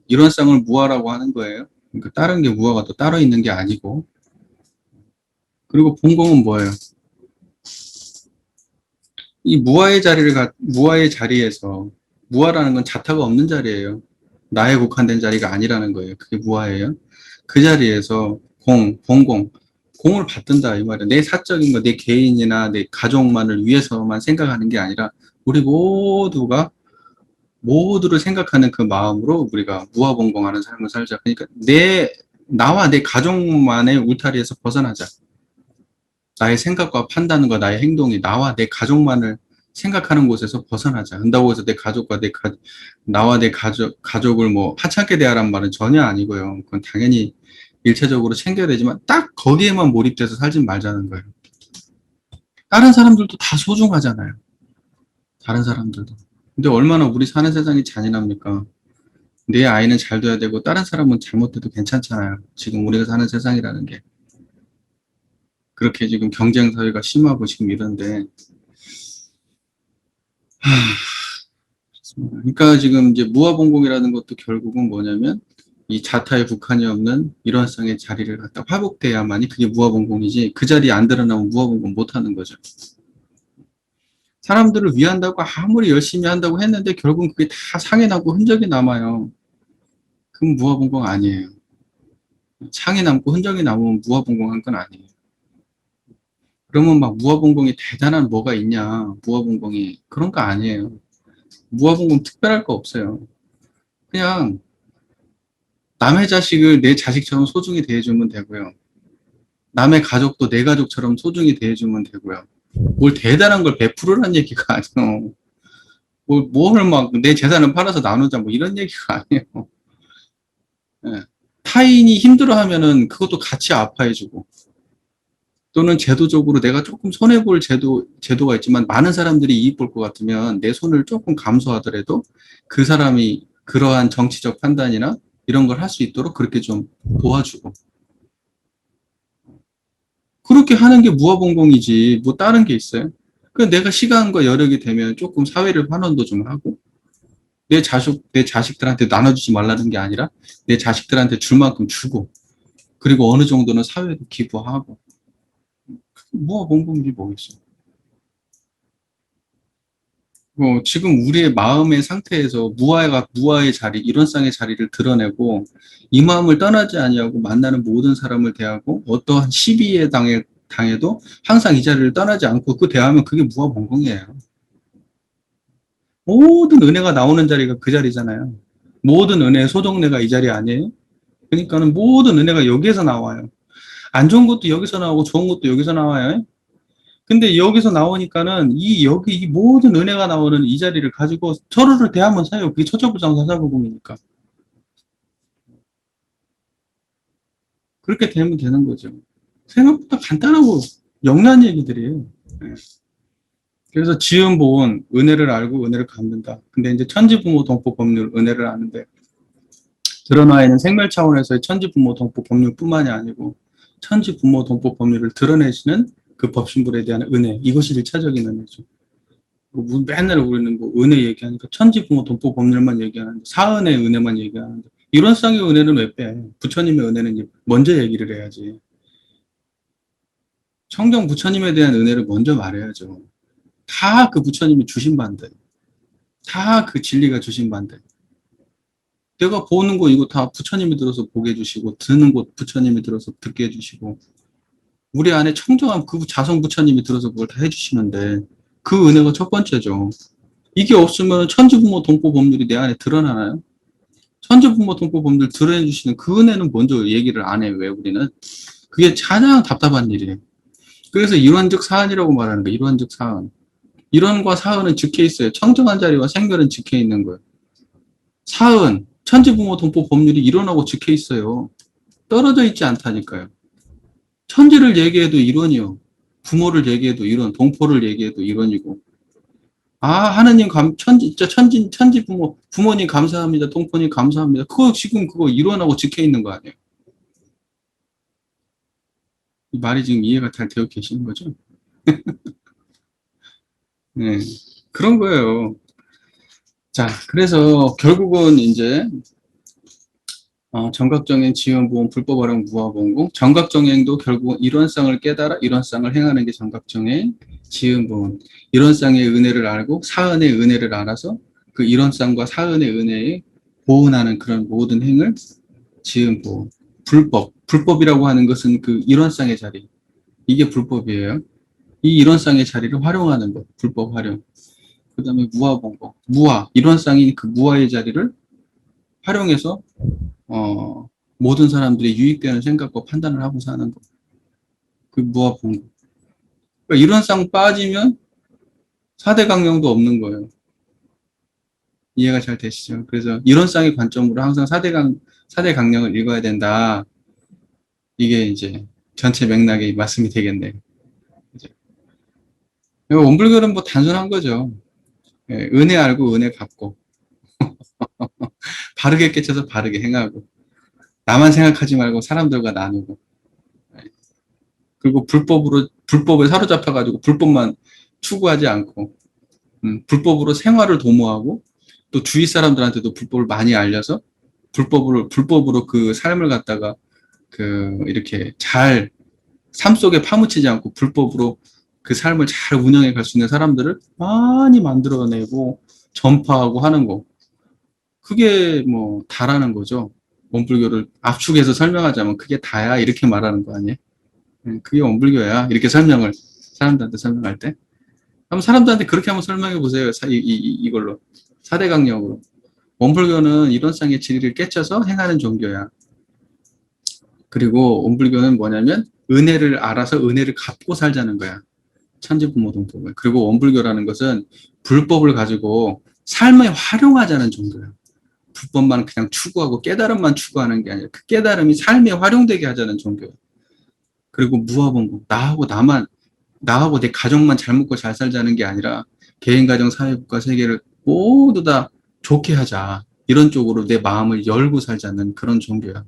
이런 쌍을 무아라고 하는 거예요. 그러니까 다른 게 무아가 또 따로 있는 게 아니고. 그리고 봉공은 뭐예요? 이 무아의 자리에서 무아라는 건 자타가 없는 자리예요. 나에 국한된 자리가 아니라는 거예요. 그게 무아예요. 그 자리에서 공을 받든다 이 말이에요. 내 사적인 거, 내 개인이나 내 가족만을 위해서만 생각하는 게 아니라 우리 모두를 생각하는 그 마음으로 우리가 무아봉공하는 삶을 살자. 그러니까 나와 내 가족만의 울타리에서 벗어나자. 나의 생각과 판단과 나의 행동이 나와 내 가족만을 생각하는 곳에서 벗어나자. 한다고 해서 내 가족과 나와 내 가족을 뭐 하찮게 대하란 말은 전혀 아니고요. 그건 당연히 일차적으로 챙겨야 되지만 딱 거기에만 몰입돼서 살진 말자는 거예요. 다른 사람들도 다 소중하잖아요. 다른 사람들도. 근데 얼마나 우리 사는 세상이 잔인합니까? 내 아이는 잘 돼야 되고 다른 사람은 잘못돼도 괜찮잖아요. 지금 우리가 사는 세상이라는 게. 그렇게 지금 경쟁 사회가 심하고 지금 이런데 그러니까 지금 이제 무아봉공이라는 것도 결국은 뭐냐면 이 자타에 국한이 없는 일원성의 자리를 갖다 회복돼야만이 그게 무아봉공이지 그 자리에 안 드러나면 무아봉공 못하는 거죠. 사람들을 위한다고 아무리 열심히 한다고 했는데 결국은 그게 다 상해 나고 흔적이 남아요. 그건 무아봉공 아니에요. 상이 남고 흔적이 남으면 무아봉공한 건 아니에요. 그러면 막 무아봉공이 대단한 뭐가 있냐 무아봉공이 그런 거 아니에요. 무아봉공 특별할 거 없어요. 그냥 남의 자식을 내 자식처럼 소중히 대해주면 되고요. 남의 가족도 내 가족처럼 소중히 대해주면 되고요. 뭘 대단한 걸 베풀으란 얘기가 아니에요. 뭘 막 내 재산을 팔아서 나누자 뭐 이런 얘기가 아니에요. 예. 타인이 힘들어하면은 그것도 같이 아파해주고 또는 제도적으로 내가 조금 손해볼 제도가 있지만 많은 사람들이 이익 볼 것 같으면 내 손을 조금 감소하더라도 그 사람이 그러한 정치적 판단이나 이런 걸 할 수 있도록 그렇게 좀 도와주고 그렇게 하는 게 무아봉공이지 뭐 다른 게 있어요? 그 내가 시간과 여력이 되면 조금 사회를 환원도 좀 하고 내 자식들한테 나눠주지 말라는 게 아니라 내 자식들한테 줄 만큼 주고 그리고 어느 정도는 사회에 기부하고 무아봉공이지 뭐겠어. 지금 우리의 마음의 상태에서 무아의 자리, 일원상의 자리를 드러내고 이 마음을 떠나지 아니하고 만나는 모든 사람을 대하고 어떠한 시비에 당해도 항상 이 자리를 떠나지 않고 그 대하면 그게 무아봉공이에요. 모든 은혜가 나오는 자리가 그 자리잖아요. 모든 은혜의 소정례가 이 자리 아니에요? 그러니까는 모든 은혜가 여기에서 나와요. 안 좋은 것도 여기서 나오고 좋은 것도 여기서 나와요. 근데 여기서 나오니까는 여기 이 모든 은혜가 나오는 이 자리를 가지고 서로를 대하면 사요. 그게 처처부장사사고공이니까. 그렇게 되면 되는 거죠. 생각보다 간단하고 영리한 얘기들이에요. 네. 그래서 지은 보온, 은혜를 알고 은혜를 갚는다. 근데 이제 천지부모 동포 법률, 은혜를 아는데 드러나 있는 생멸 차원에서의 천지부모 동포 법률뿐만이 아니고 천지부모 동포 법률을 드러내시는 그 법신불에 대한 은혜, 이것이 일차적인 은혜죠. 맨날 우리는 뭐 은혜 얘기하니까 천지부모 동포 법률만 얘기하는데 사은의 은혜만 얘기하는데 이런 쌍의 은혜는 왜 빼? 부처님의 은혜는 먼저 얘기를 해야지. 청정 부처님에 대한 은혜를 먼저 말해야죠. 다 그 부처님이 주신 반대. 다 그 진리가 주신 반대. 내가 보는 거 이거 다 부처님이 들어서 보게 해주시고 듣는 거 부처님이 들어서 듣게 해주시고 우리 안에 청정한 그 자성 부처님이 들어서 그걸 다 해주시는데 그 은혜가 첫 번째죠. 이게 없으면 천지부모 동포 법률이 내 안에 드러나나요? 천지부모 동포 법률 드러내주시는 그 은혜는 먼저 얘기를 안 해요. 왜 우리는? 그게 가장 답답한 일이에요. 그래서 일원즉 사은이라고 말하는 거예요. 일원즉 사은. 일원과 사은은 적혀 있어요. 청정한 자리와 생멸은 적혀 있는 거예요. 사은, 천지부모 동포 법률이 일원하고 적혀 있어요. 떨어져 있지 않다니까요. 천지를 얘기해도 일원이요. 부모를 얘기해도 일원, 동포를 얘기해도 일원이고. 하느님 천지 부모님 감사합니다. 동포님 감사합니다. 그거 지금 그거 일원하고 적혀 있는 거 아니에요. 이 말이 지금 이해가 잘 되어 계시는 거죠? 네. 그런 거예요. 자, 그래서 결국은 이제 정각정행, 지연보험, 불법활용, 무아봉공. 정각정행도 결국 일원상을 깨달아 일원상을 행하는 게 정각정행, 지연보험. 일원상의 은혜를 알고 사은의 은혜를 알아서 그 일원상과 사은의 은혜에 보은하는 그런 모든 행을 지연보험. 불법이라고 하는 것은 그 일원상의 자리. 이게 불법이에요. 이 일원상의 자리를 활용하는 것. 불법 활용. 그 다음에 무아봉공. 일원상인 그 무아의 자리를 활용해서 모든 사람들이 유익되는 생각과 판단을 하고 사는 거. 그 무아봉공. 그러니까 이론상 빠지면 4대 강령도 없는 거예요. 이해가 잘 되시죠? 그래서 이론상의 관점으로 항상 4대 강령을 읽어야 된다. 이게 이제 전체 맥락의 말씀이 되겠네요. 그죠? 원불교는 뭐 단순한 거죠. 예, 은혜 알고 은혜 갚고, 바르게 깨쳐서 바르게 행하고, 나만 생각하지 말고 사람들과 나누고, 예, 그리고 불법에 사로잡혀가지고 불법만 추구하지 않고, 불법으로 생활을 도모하고, 또 주위 사람들한테도 불법을 많이 알려서, 불법으로 그 삶을 갖다가, 이렇게 잘, 삶 속에 파묻히지 않고 불법으로 그 삶을 잘 운영해 갈 수 있는 사람들을 많이 만들어내고, 전파하고 하는 거. 그게 뭐 다라는 거죠. 원불교를 압축해서 설명하자면 그게 다야 이렇게 말하는 거 아니에요? 그게 원불교야 이렇게 사람들한테 설명할 때 한번 사람들한테 그렇게 한번 설명해 보세요. 이걸로 4대 강령으로 원불교는 이론상의 진리를 깨쳐서 행하는 종교야. 그리고 원불교는 뭐냐면 은혜를 알아서 은혜를 갚고 살자는 거야. 천지부모동법을. 그리고 원불교라는 것은 불법을 가지고 삶에 활용하자는 종교야. 불법만 그냥 추구하고 깨달음만 추구하는 게 아니라 그 깨달음이 삶에 활용되게 하자는 종교예요. 그리고 무아봉고 나하고 내 가족만 잘 먹고 잘 살자는 게 아니라 개인, 가정, 사회, 국가, 세계를 모두 다 좋게 하자. 이런 쪽으로 내 마음을 열고 살자는 그런 종교야.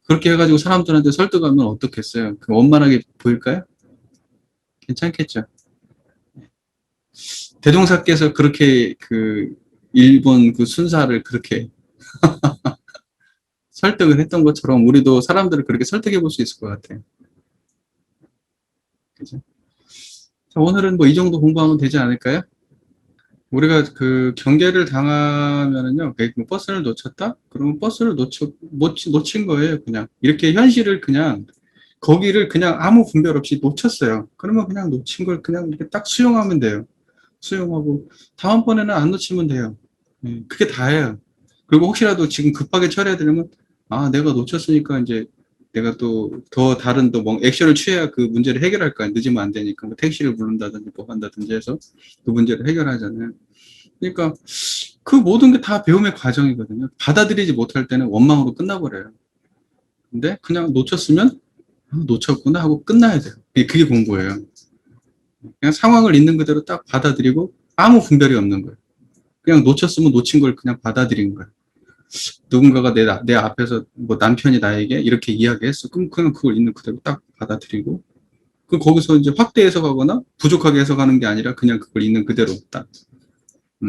그렇게 해가지고 사람들한테 설득하면 어떻겠어요? 원만하게 보일까요? 괜찮겠죠. 대종사께서 그렇게 일본 순사를 그렇게 설득을 했던 것처럼 우리도 사람들을 그렇게 설득해 볼 수 있을 것 같아요. 그죠? 자, 오늘은 뭐 이 정도 공부하면 되지 않을까요? 우리가 경계를 당하면은요, 뭐 버스를 놓쳤다? 그러면 버스를 놓친 거예요, 그냥. 이렇게 현실을 그냥, 거기를 그냥 아무 분별 없이 놓쳤어요. 그러면 그냥 놓친 걸 그냥 이렇게 딱 수용하면 돼요. 수용하고, 다음번에는 안 놓치면 돼요. 그게 다예요. 그리고 혹시라도 지금 급하게 처리해야 되려면, 아, 내가 놓쳤으니까 이제 내가 또 더 다른 뭐 액션을 취해야 그 문제를 해결할 거야. 늦으면 안 되니까. 뭐 택시를 부른다든지 뭐 한다든지 해서 그 문제를 해결하잖아요. 그러니까 그 모든 게 다 배움의 과정이거든요. 받아들이지 못할 때는 원망으로 끝나버려요. 근데 그냥 놓쳤으면 놓쳤구나 하고 끝나야 돼요. 그게 공부예요. 그냥 상황을 있는 그대로 딱 받아들이고 아무 분별이 없는 거예요. 그냥 놓쳤으면 놓친 걸 그냥 받아들인 거예요. 누군가가 내 앞에서 뭐 남편이 나에게 이렇게 이야기했어. 그럼 그냥 그걸 있는 그대로 딱 받아들이고 거기서 이제 확대 해석하거나 부족하게 해석하는 게 아니라 그냥 그걸 있는 그대로 딱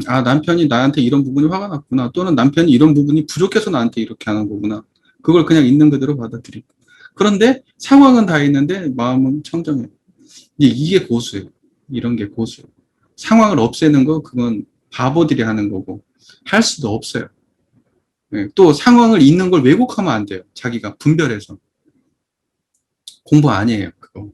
아, 남편이 나한테 이런 부분이 화가 났구나. 또는 남편이 이런 부분이 부족해서 나한테 이렇게 하는 거구나. 그걸 그냥 있는 그대로 받아들이고. 그런데 상황은 다 있는데 마음은 청정해요. 이게 고수예요. 이런 게 고수예요. 상황을 없애는 거, 그건 바보들이 하는 거고. 할 수도 없어요. 예, 또 상황을 있는 걸 왜곡하면 안 돼요. 자기가 분별해서. 공부 아니에요. 그거.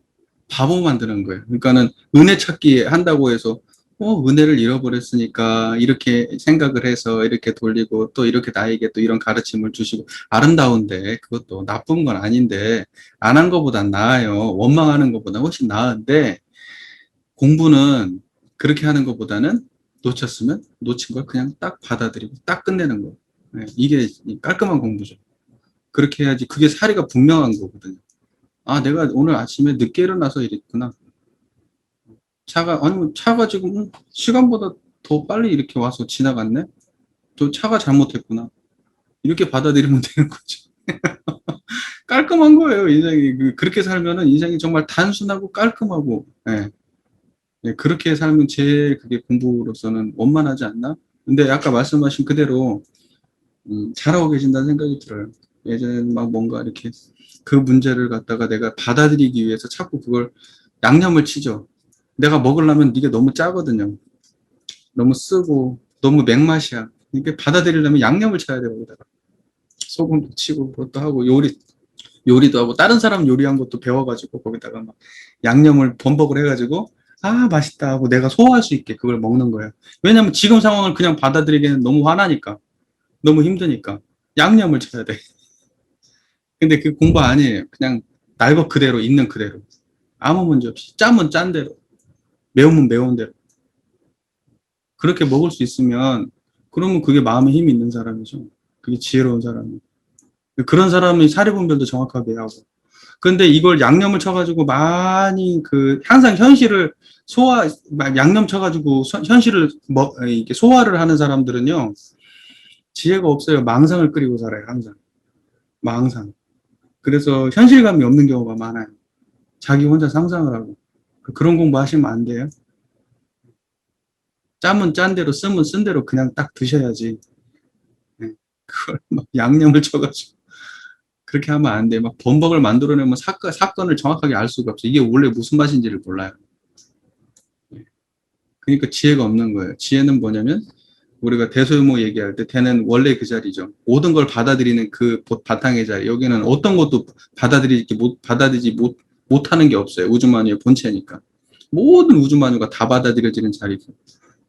바보 만드는 거예요. 그러니까는 은혜 찾기 한다고 해서 은혜를 잃어버렸으니까 이렇게 생각을 해서 이렇게 돌리고 또 이렇게 나에게 또 이런 가르침을 주시고 아름다운데 그것도 나쁜 건 아닌데 안 한 것보단 나아요. 원망하는 것보다 훨씬 나은데 공부는 그렇게 하는 것보다는 놓쳤으면 놓친 걸 그냥 딱 받아들이고 딱 끝내는 거. 네, 이게 깔끔한 공부죠. 그렇게 해야지 그게 사리가 분명한 거거든요. 아, 내가 오늘 아침에 늦게 일어나서 이랬구나. 아니면 차가 지금 시간보다 더 빨리 이렇게 와서 지나갔네? 저 차가 잘못했구나. 이렇게 받아들이면 되는 거죠. 깔끔한 거예요, 인생이. 그렇게 살면은 인생이 정말 단순하고 깔끔하고, 예. 예, 그렇게 살면 제일 그게 공부로서는 원만하지 않나? 근데 아까 말씀하신 그대로, 잘하고 계신다는 생각이 들어요. 예전에 막 뭔가 이렇게 그 문제를 갖다가 내가 받아들이기 위해서 자꾸 그걸 양념을 치죠. 내가 먹으려면 이게 너무 짜거든요. 너무 쓰고 너무 맥맛이야. 이게 받아들이려면 양념을 쳐야 돼요. 거기다가 소금도 치고 그것도 하고 요리도 하고 다른 사람 요리한 것도 배워가지고 거기다가 막 양념을 범벅을 해가지고 아 맛있다 하고 내가 소화할 수 있게 그걸 먹는 거예요. 왜냐면 지금 상황을 그냥 받아들이기에는 너무 화나니까 너무 힘드니까 양념을 쳐야 돼. 근데 그 공부 아니에요. 그냥 날 것 그대로 있는 그대로. 아무 문제 없이. 짬은 짠 대로, 매우면 매운 대로. 그렇게 먹을 수 있으면, 그러면 그게 마음에 힘이 있는 사람이죠. 그게 지혜로운 사람이. 그런 사람이 사리분별도 정확하게 하고. 근데 이걸 양념을 쳐가지고 많이 항상 현실을 막 양념 쳐가지고 현실을 이렇게 소화를 하는 사람들은요, 지혜가 없어요. 망상을 끓이고 살아요, 항상. 망상. 그래서 현실감이 없는 경우가 많아요. 자기 혼자 상상을 하고. 그런 공부하시면 안 돼요. 짬은 짠 대로, 쓰면 쓴 대로 그냥 딱 드셔야지. 네. 그걸 막 양념을 쳐가지고. 그렇게 하면 안 돼. 막 범벅을 만들어내면 사건을 정확하게 알 수가 없어. 이게 원래 무슨 맛인지를 몰라요. 그러니까 지혜가 없는 거예요. 지혜는 뭐냐면, 우리가 대소유모 얘기할 때 대는 원래 그 자리죠. 모든 걸 받아들이는 그 바탕의 자리. 여기는 어떤 것도 받아들이지 못하는 게 없어요. 우주만유의 본체니까. 모든 우주만유가 다 받아들여지는 자리고.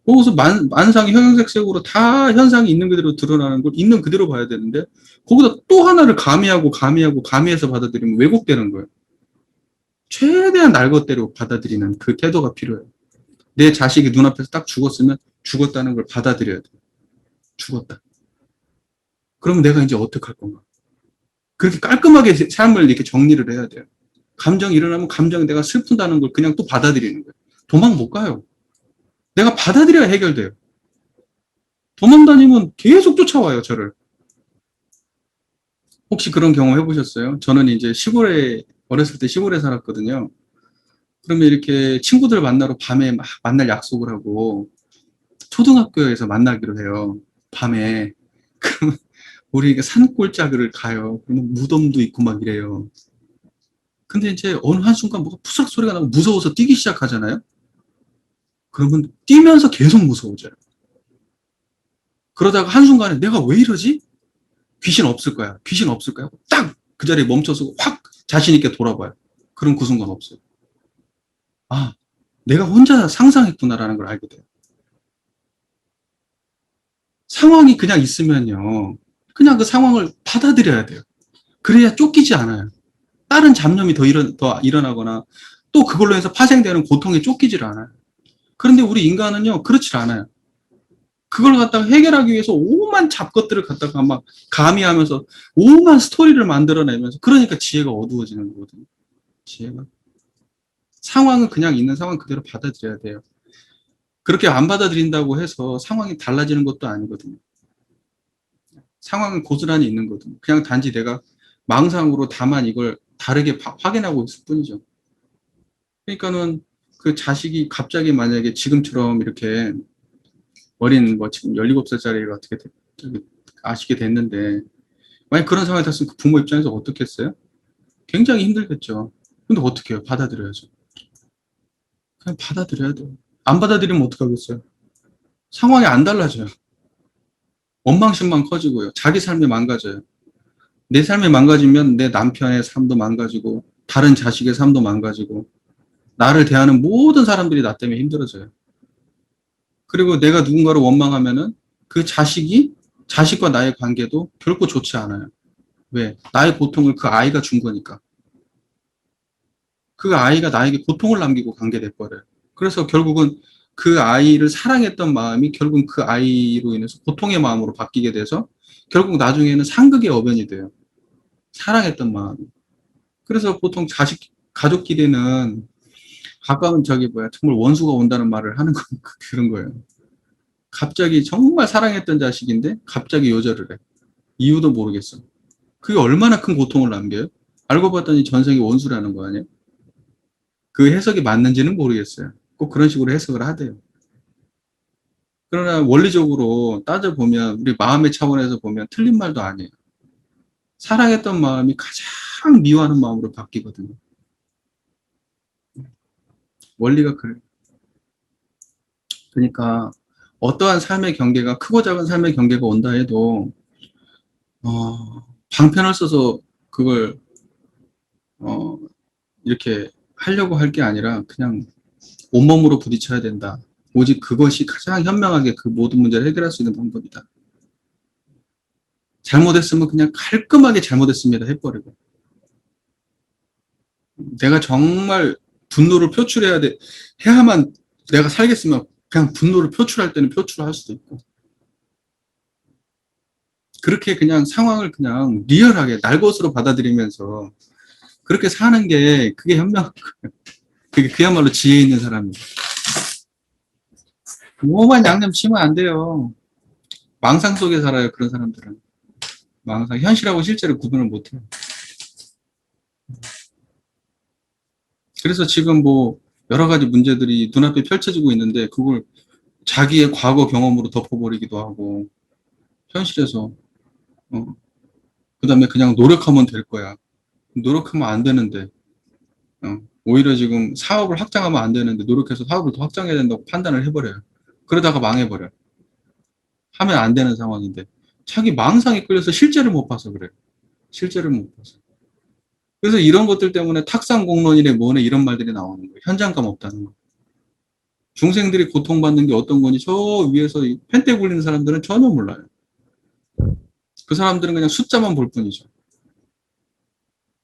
거기서 만상의 형형색색으로 다 현상이 있는 그대로 드러나는 걸 있는 그대로 봐야 되는데, 거기다 또 하나를 가미해서 받아들이면 왜곡되는 거예요. 최대한 날 것대로 받아들이는 그 태도가 필요해요. 내 자식이 눈앞에서 딱 죽었으면 죽었다는 걸 받아들여야 돼. 죽었다. 그러면 내가 이제 어떻게 할 건가? 그렇게 깔끔하게 삶을 이렇게 정리를 해야 돼요. 감정이 일어나면 내가 슬픈다는 걸 그냥 또 받아들이는 거예요. 도망 못 가요. 내가 받아들여야 해결돼요. 도망 다니면 계속 쫓아와요, 저를. 혹시 그런 경험 해보셨어요? 저는 이제 어렸을 때 시골에 살았거든요. 그러면 이렇게 친구들 만나러 밤에 막 만날 약속을 하고, 초등학교에서 만나기로 해요. 밤에. 그러면 우리 산골짜기를 가요. 그러면 무덤도 있고 막 이래요. 근데 이제 어느 한순간 뭐가 푸삭 소리가 나고 무서워서 뛰기 시작하잖아요? 그러면 뛰면서 계속 무서워져요. 그러다가 한순간에 내가 왜 이러지? 귀신 없을 거야. 귀신 없을 거야. 딱 그 자리에 멈춰서 확 자신 있게 돌아봐요. 그럼 그 순간 없어요. 아, 내가 혼자 상상했구나라는 걸 알게 돼요. 상황이 그냥 있으면요. 그냥 그 상황을 받아들여야 돼요. 그래야 쫓기지 않아요. 다른 잡념이 더 일어나거나 또 그걸로 해서 파생되는 고통에 쫓기질 않아요. 그런데 우리 인간은요, 그렇지 않아요. 그걸 갖다가 해결하기 위해서 오만 잡것들을 갖다가 막 가미하면서 오만 스토리를 만들어내면서 그러니까 지혜가 어두워지는 거거든요. 지혜가. 상황은 그냥 있는 상황 그대로 받아들여야 돼요. 그렇게 안 받아들인다고 해서 상황이 달라지는 것도 아니거든요. 상황은 고스란히 있는 거거든요. 그냥 단지 내가 망상으로 다만 이걸 다르게 확인하고 있을 뿐이죠. 그러니까는 그 자식이 갑자기 만약에 지금처럼 이렇게 뭐 지금 17살짜리가 아시게 됐는데, 만약 그런 상황이 됐으면 그 부모 입장에서 어떻게 했어요? 굉장히 힘들겠죠. 근데 어떻게 해요? 받아들여야죠. 그냥 받아들여야 돼요. 안 받아들이면 어떡하겠어요? 상황이 안 달라져요. 원망심만 커지고요. 자기 삶이 망가져요. 내 삶이 망가지면 내 남편의 삶도 망가지고, 다른 자식의 삶도 망가지고, 나를 대하는 모든 사람들이 나 때문에 힘들어져요. 그리고 내가 누군가를 원망하면은 그 자식과 나의 관계도 결코 좋지 않아요. 왜? 나의 고통을 그 아이가 준 거니까. 그 아이가 나에게 고통을 남기고 관계 돼버려요. 그래서 결국은 그 아이를 사랑했던 마음이 결국 그 아이로 인해서 고통의 마음으로 바뀌게 돼서 결국 나중에는 상극의 어변이 돼요. 사랑했던 마음이. 그래서 보통 가족끼리는 가까운 정말 원수가 온다는 말을 하는 건 그런 거예요. 갑자기 정말 사랑했던 자식인데 갑자기 요절을 해. 이유도 모르겠어. 그게 얼마나 큰 고통을 남겨요? 알고 봤더니 전생이 원수라는 거 아니에요? 그 해석이 맞는지는 모르겠어요. 꼭 그런 식으로 해석을 하대요. 그러나 원리적으로 따져보면 우리 마음의 차원에서 보면 틀린 말도 아니에요. 사랑했던 마음이 가장 미워하는 마음으로 바뀌거든요. 원리가 그래요. 그러니까 어떠한 삶의 경계가 크고 작은 삶의 경계가 온다 해도 방편을 써서 그걸 어, 이렇게 하려고 할 게 아니라 그냥 온몸으로 부딪혀야 된다. 오직 그것이 가장 현명하게 그 모든 문제를 해결할 수 있는 방법이다. 잘못했으면 그냥 깔끔하게 잘못했습니다 해버리고. 내가 정말 분노를 표출해야 돼. 해야만 내가 살겠으면 그냥 분노를 표출할 때는 표출할 수도 있고. 그렇게 그냥 상황을 그냥 리얼하게 날 것으로 받아들이면서 그렇게 사는 게 그게 현명한 거예요. 그게 그야말로 지혜 있는 사람이에요. 오만 양념 치면 안 돼요. 망상 속에 살아요, 그런 사람들은. 망상, 현실하고 실제를 구분을 못 해요. 그래서 지금 뭐 여러 가지 문제들이 눈앞에 펼쳐지고 있는데 그걸 자기의 과거 경험으로 덮어버리기도 하고 현실에서 그다음에 그냥 노력하면 될 거야. 노력하면 안 되는데 오히려 지금 사업을 확장하면 안 되는데 노력해서 사업을 더 확장해야 된다고 판단을 해버려요. 그러다가 망해버려요. 하면 안 되는 상황인데 자기 망상에 끌려서 실제를 못 봐서 그래요. 실제를 못 봐서. 그래서 이런 것들 때문에 탁상공론이래 뭐네 이런 말들이 나오는 거예요. 현장감 없다는 거. 중생들이 고통받는 게 어떤 건지 저 위에서 펜대 굴리는 사람들은 전혀 몰라요. 그 사람들은 그냥 숫자만 볼 뿐이죠.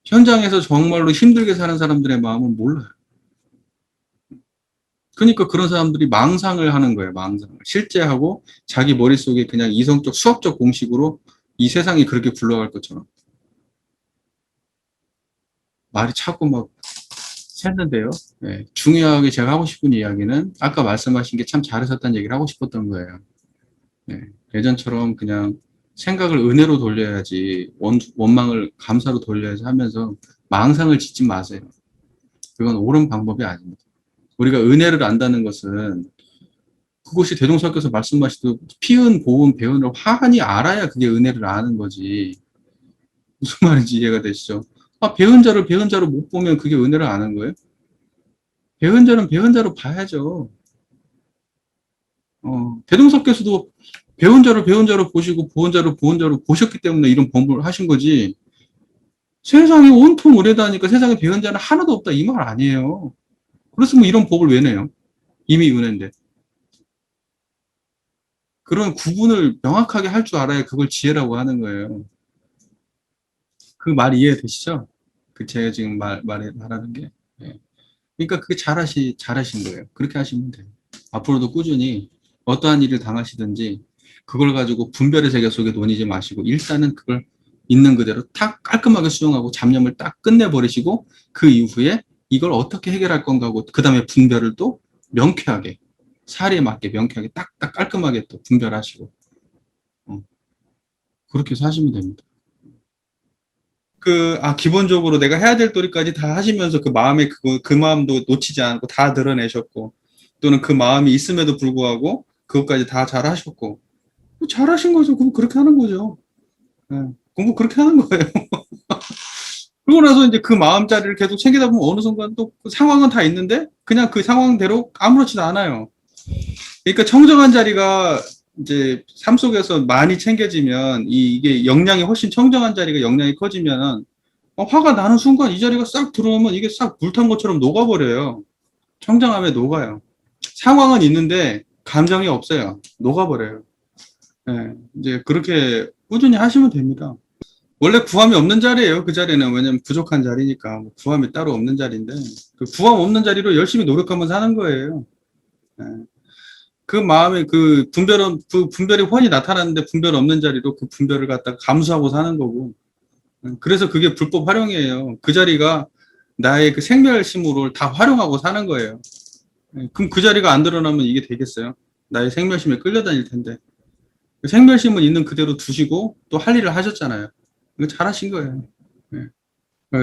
현장에서 정말로 힘들게 사는 사람들의 마음은 몰라요. 그러니까 그런 사람들이 망상을 하는 거예요. 망상을. 실제하고 자기 머릿속에 그냥 이성적 수학적 공식으로 이 세상이 그렇게 굴러갈 것처럼. 말이 자꾸 막 샜는데요. 네, 중요하게 제가 하고 싶은 이야기는 아까 말씀하신 게 참 잘하셨다는 얘기를 하고 싶었던 거예요. 네, 예전처럼 그냥 생각을 은혜로 돌려야지 원망을 감사로 돌려야지 하면서 망상을 짓지 마세요. 그건 옳은 방법이 아닙니다. 우리가 은혜를 안다는 것은 그것이 대종사께서 말씀하시듯 피은, 고은, 배은을 환히 알아야 그게 은혜를 아는 거지. 무슨 말인지 이해가 되시죠? 아, 배은 자를 배은 자로 못 보면 그게 은혜를 아는 거예요? 배은 자는 배은 자로 봐야죠. 대종사께서도 배운 자를 배운 자로 보시고 보은 자를 보은 자로 보셨기 때문에 이런 법을 하신 거지. 세상에 온통 의뢰다니까 세상에 배운 자는 하나도 없다 이 말 아니에요. 그렇으면 이런 법을 왜 내요? 이미 은혜인데. 그런 구분을 명확하게 할 줄 알아야 그걸 지혜라고 하는 거예요. 그 말 이해되시죠? 그 제가 지금 말하는 게. 예. 그러니까 그게 잘하신 거예요. 그렇게 하시면 돼요. 앞으로도 꾸준히 어떠한 일을 당하시든지 그걸 가지고 분별의 세계 속에 놓이지 마시고 일단은 그걸 있는 그대로 딱 깔끔하게 수용하고 잡념을 딱 끝내버리시고 그 이후에 이걸 어떻게 해결할 건가 하고 그 다음에 분별을 또 명쾌하게 사리에 맞게 명쾌하게 딱딱 깔끔하게 또 분별하시고 어, 그렇게 사시면 됩니다. 기본적으로 내가 해야 될 도리까지 다 하시면서 그 마음에 그 마음도 놓치지 않고 다 드러내셨고, 또는 그 마음이 있음에도 불구하고 그것까지 다 잘 하셨고, 잘 하신 거죠. 그럼 그렇게 하는 거죠. 예, 공부 그렇게 하는 거예요. 그러고 나서 이제 그 마음자리를 계속 챙기다 보면 어느 순간 또그 상황은 다 있는데, 그냥 그 상황대로 아무렇지도 않아요. 그러니까 청정한 자리가 이제 삶 속에서 많이 챙겨지면 이게 역량이 훨씬 청정한 자리가 역량이 커지면 화가 나는 순간 이 자리가 싹 들어오면 이게 싹 불탄 것처럼 녹아버려요. 청정함에 녹아요. 상황은 있는데 감정이 없어요. 녹아버려요. 예, 이제 그렇게 꾸준히 하시면 됩니다. 원래 구함이 없는 자리예요. 그 자리는 왜냐면 부족한 자리니까 뭐 구함이 따로 없는 자리인데 그 구함 없는 자리로 열심히 노력하면 사는 거예요. 예. 그 마음에 그 분별이 훤히 나타나는데 분별 없는 자리로 그 분별을 갖다가 감수하고 사는 거고. 그래서 그게 불법 활용이에요. 그 자리가 나의 그 생멸심으로 다 활용하고 사는 거예요. 그럼 그 자리가 안 드러나면 이게 되겠어요? 나의 생멸심에 끌려다닐 텐데. 그 생멸심은 있는 그대로 두시고 또 할 일을 하셨잖아요. 이거 잘하신 거예요. 네.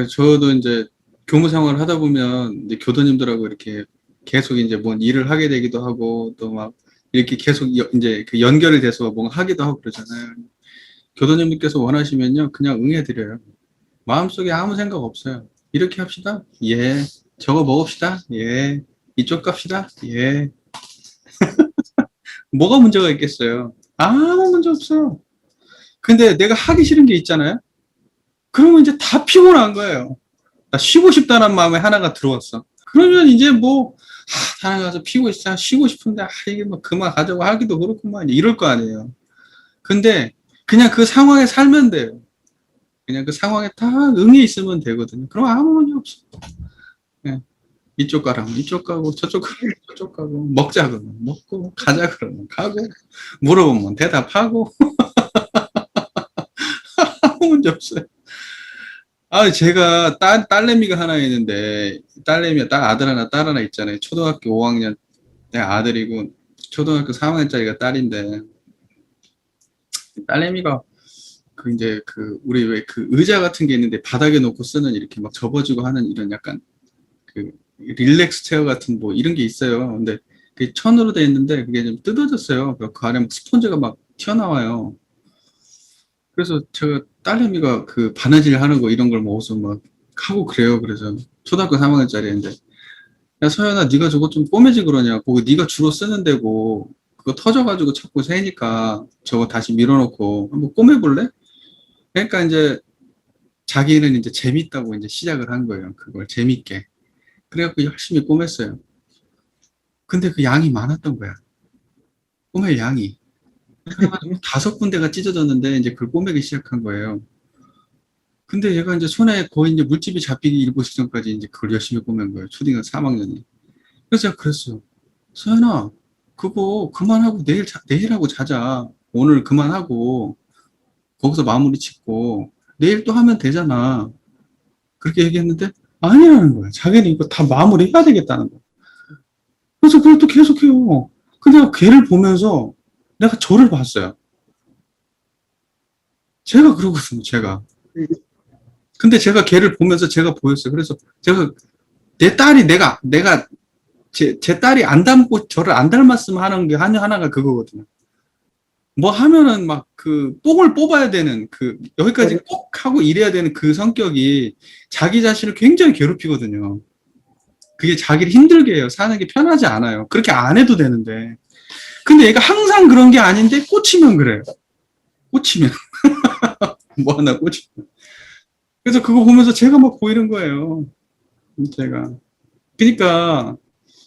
저도 이제 교무 생활을 하다 보면 이제 교도님들하고 이렇게 계속 이제 뭔 일을 하게 되기도 하고 또 막 이렇게 계속 이제 그 연결이 돼서 뭔가 하기도 하고 그러잖아요. 교도님께서 원하시면요, 그냥 응해드려요. 마음속에 아무 생각 없어요. 이렇게 합시다. 예. 저거 먹읍시다. 예. 이쪽 갑시다. 예. 뭐가 문제가 있겠어요? 아무 문제 없어요. 근데 내가 하기 싫은 게 있잖아요. 그러면 이제 다 피곤한 거예요. 나 쉬고 싶다는 마음에 하나가 들어왔어. 그러면 이제 뭐, 다른 가서 피고 있어. 쉬고 싶은데, 이게 뭐 그만 가자고 하기도 그렇구만. 이럴 거 아니에요. 근데 그냥 그 상황에 살면 돼요. 그냥 그 상황에 다 응해 있으면 되거든요. 그럼 아무 문제 없어. 예. 이쪽 가라면 이쪽 가고 저쪽 가라면 저쪽 가고 먹자 그러면 먹고 가자 그러면 가고 물어보면 대답하고 아무 문제 없어요. 아, 제가 딸내미가 하나 있는데 딸내미가 딸 아들 하나 딸 하나 있잖아요. 초등학교 5학년 내 아들이고 초등학교 3학년짜리가 딸인데 딸내미가 그 이제 그 우리 왜 그 의자 같은 게 있는데 바닥에 놓고 쓰는 이렇게 막 접어지고 하는 이런 약간 그 릴렉스 체어 같은 뭐 이런 게 있어요. 근데 그게 천으로 돼 있는데 그게 좀 뜯어졌어요. 그 안에 막 스펀지가 막 튀어나와요. 그래서 제가 딸내미가 그 바느질 하는 거 이런 걸 먹어서 막 하고 그래요. 그래서 초등학교 3학년짜리인데 야 서연아 네가 저거 좀 꼬매지 그러냐고 네가 주로 쓰는 데고 그거 터져가지고 자꾸 새니까 저거 다시 밀어놓고 한번 꼬매볼래? 그러니까 이제 자기는 이제 재밌다고 이제 시작을 한 거예요. 그걸 재밌게. 그래갖고 열심히 꼬맸어요. 근데 그 양이 많았던 거야. 꼬맬 양이. 그래가지고 5군데가 찢어졌는데 이제 그걸 꼬매기 시작한 거예요. 근데 얘가 이제 손에 거의 이제 물집이 잡히기 일보 직전까지 이제 그걸 열심히 꼬맨 거예요. 초딩은 3학년이. 그래서 제가 그랬어요. 서연아, 그거 그만하고 내일 하고 자자. 오늘 그만하고 거기서 마무리 짓고 내일 또 하면 되잖아. 그렇게 얘기했는데 아니라는 거야. 자기는 이거 다 마무리 해야 되겠다는 거야. 그래서 그걸 또 계속해요. 근데 내가 걔를 보면서 내가 저를 봤어요. 제가 그러거든요, 제가. 근데 제가 걔를 보면서 제가 보였어요. 그래서 제가 내 딸이 내가 제 딸이 안 닮고 저를 안 닮았으면 하는 게 하나가 그거거든요. 뭐 하면은 막 그 뽕을 뽑아야 되는 그 여기까지 꼭 하고 이래야 되는 그 성격이 자기 자신을 굉장히 괴롭히거든요. 그게 자기를 힘들게 해요. 사는 게 편하지 않아요. 그렇게 안 해도 되는데. 근데 얘가 항상 그런 게 아닌데 꽂히면 그래요. 꽂히면. 뭐 하나 꽂히면. 그래서 그거 보면서 제가 막 보이는 거예요. 제가. 그러니까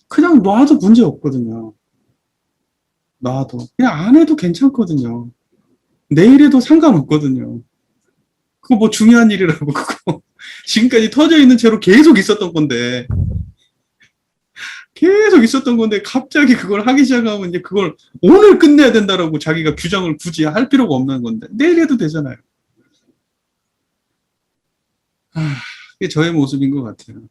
그냥 놔도 문제 없거든요. 놔도. 그냥 안 해도 괜찮거든요. 내일 해도 상관없거든요. 그거 뭐 중요한 일이라고 그거. 지금까지 터져 있는 채로 계속 있었던 건데. 계속 있었던 건데 갑자기 그걸 하기 시작하면 이제 그걸 오늘 끝내야 된다라고 자기가 규정을 굳이 할 필요가 없는 건데 내일 해도 되잖아요. 아, 그게 저의 모습인 것 같아요.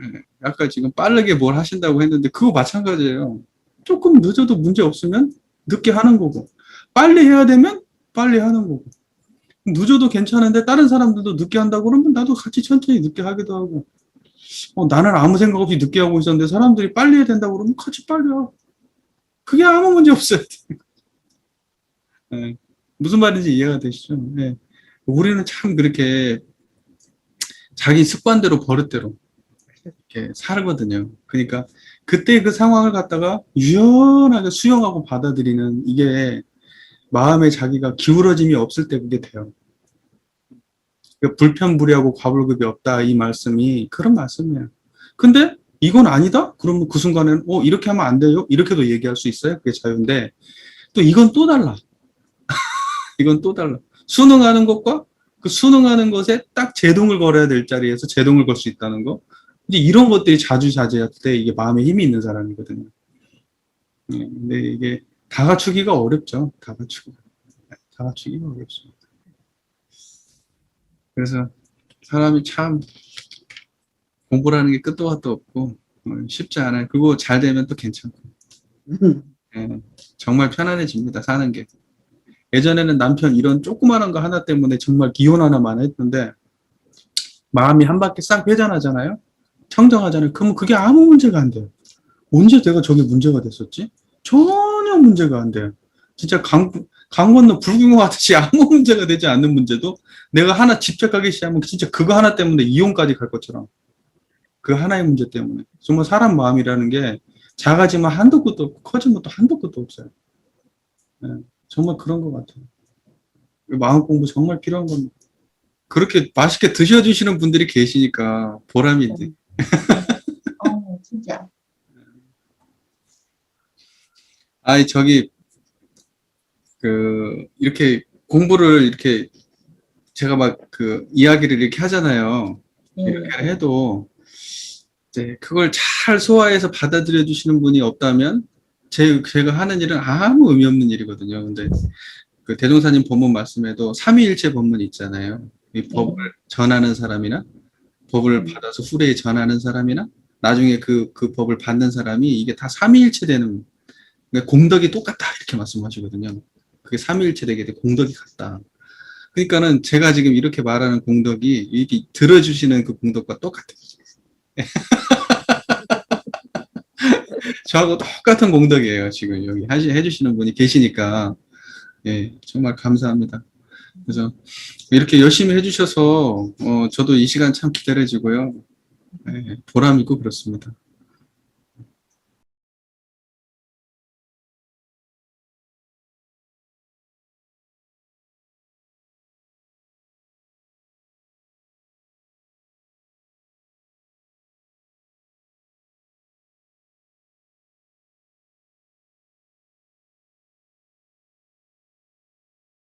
예, 아까 지금 빠르게 뭘 하신다고 했는데 그거 마찬가지예요. 조금 늦어도 문제 없으면 늦게 하는 거고 빨리 해야 되면 빨리 하는 거고 늦어도 괜찮은데 다른 사람들도 늦게 한다고 그러면 나도 같이 천천히 늦게 하기도 하고 나는 아무 생각 없이 늦게 하고 있었는데 사람들이 빨리 해야 된다고 그러면 같이 빨리 하고 그게 아무 문제 없어요. 예, 무슨 말인지 이해가 되시죠? 예. 우리는 참 그렇게 자기 습관대로 버릇대로 이렇게 살거든요. 그러니까 그때 그 상황을 갖다가 유연하게 수용하고 받아들이는 이게 마음에 자기가 기울어짐이 없을 때 그게 돼요. 그러니까 불편불이하고 과불급이 없다 이 말씀이 그런 말씀이에요. 근데 이건 아니다? 그러면 그 순간에는 이렇게 하면 안 돼요? 이렇게도 얘기할 수 있어요. 그게 자유인데 또 이건 또 달라. 이건 또 달라. 수능하는 것과 그 수능하는 것에 딱 제동을 걸어야 될 자리에서 제동을 걸 수 있다는 거. 이제 이런 것들이 자주자재할 때 이게 마음에 힘이 있는 사람이거든요. 예, 근데 이게 다 갖추기가 어렵죠. 다 갖추기가 어렵습니다. 그래서 사람이 참 공부라는 게 끝도 끝도 없고 쉽지 않아요. 그리고 잘 되면 또 괜찮고. 예, 정말 편안해집니다. 사는 게. 예전에는 남편 이런 조그마한 거 하나 때문에 정말 기혼 하나만 했는데 마음이 한 바퀴 싹 회전하잖아요. 청정하잖아요. 그러면 그게 아무 문제가 안 돼요. 언제 내가 저게 문제가 됐었지? 전혀 문제가 안 돼요. 진짜 강 건너 불경호 하듯이 아무 문제가 되지 않는 문제도 내가 하나 집착하기 시작하면 진짜 그거 하나 때문에 이혼까지 갈 것처럼 그 하나의 문제 때문에 정말 사람 마음이라는 게 작아지면 한도 끝도 없고 커지면 또 한도 끝도 없어요. 네, 정말 그런 것 같아요. 마음 공부 정말 필요한 겁니다. 그렇게 맛있게 드셔주시는 분들이 계시니까 보람인데. 진짜. 아이, 저기, 이렇게 공부를 이렇게 제가 막 이야기를 이렇게 하잖아요. 예. 이렇게 해도 네, 그걸 잘 소화해서 받아들여 주시는 분이 없다면 제가 하는 일은 아무 의미 없는 일이거든요. 근데 그 대종사님 법문 말씀에도 삼위일체 법문이 있잖아요. 이 법을 전하는 사람이나 법을 받아서 후대에 전하는 사람이나 나중에 그 법을 받는 사람이 이게 다 삼위일체 되는, 그러니까 공덕이 똑같다 이렇게 말씀하시거든요. 그게 삼위일체 되게 돼 공덕이 같다. 그러니까는 제가 지금 이렇게 말하는 공덕이 이게 들어주시는 그 공덕과 똑같아요. 저하고 똑같은 공덕이에요. 지금 여기 해주시는 분이 계시니까 예, 정말 감사합니다. 그래서 이렇게 열심히 해주셔서 저도 이 시간 참 기다려지고요. 예, 보람 있고 그렇습니다.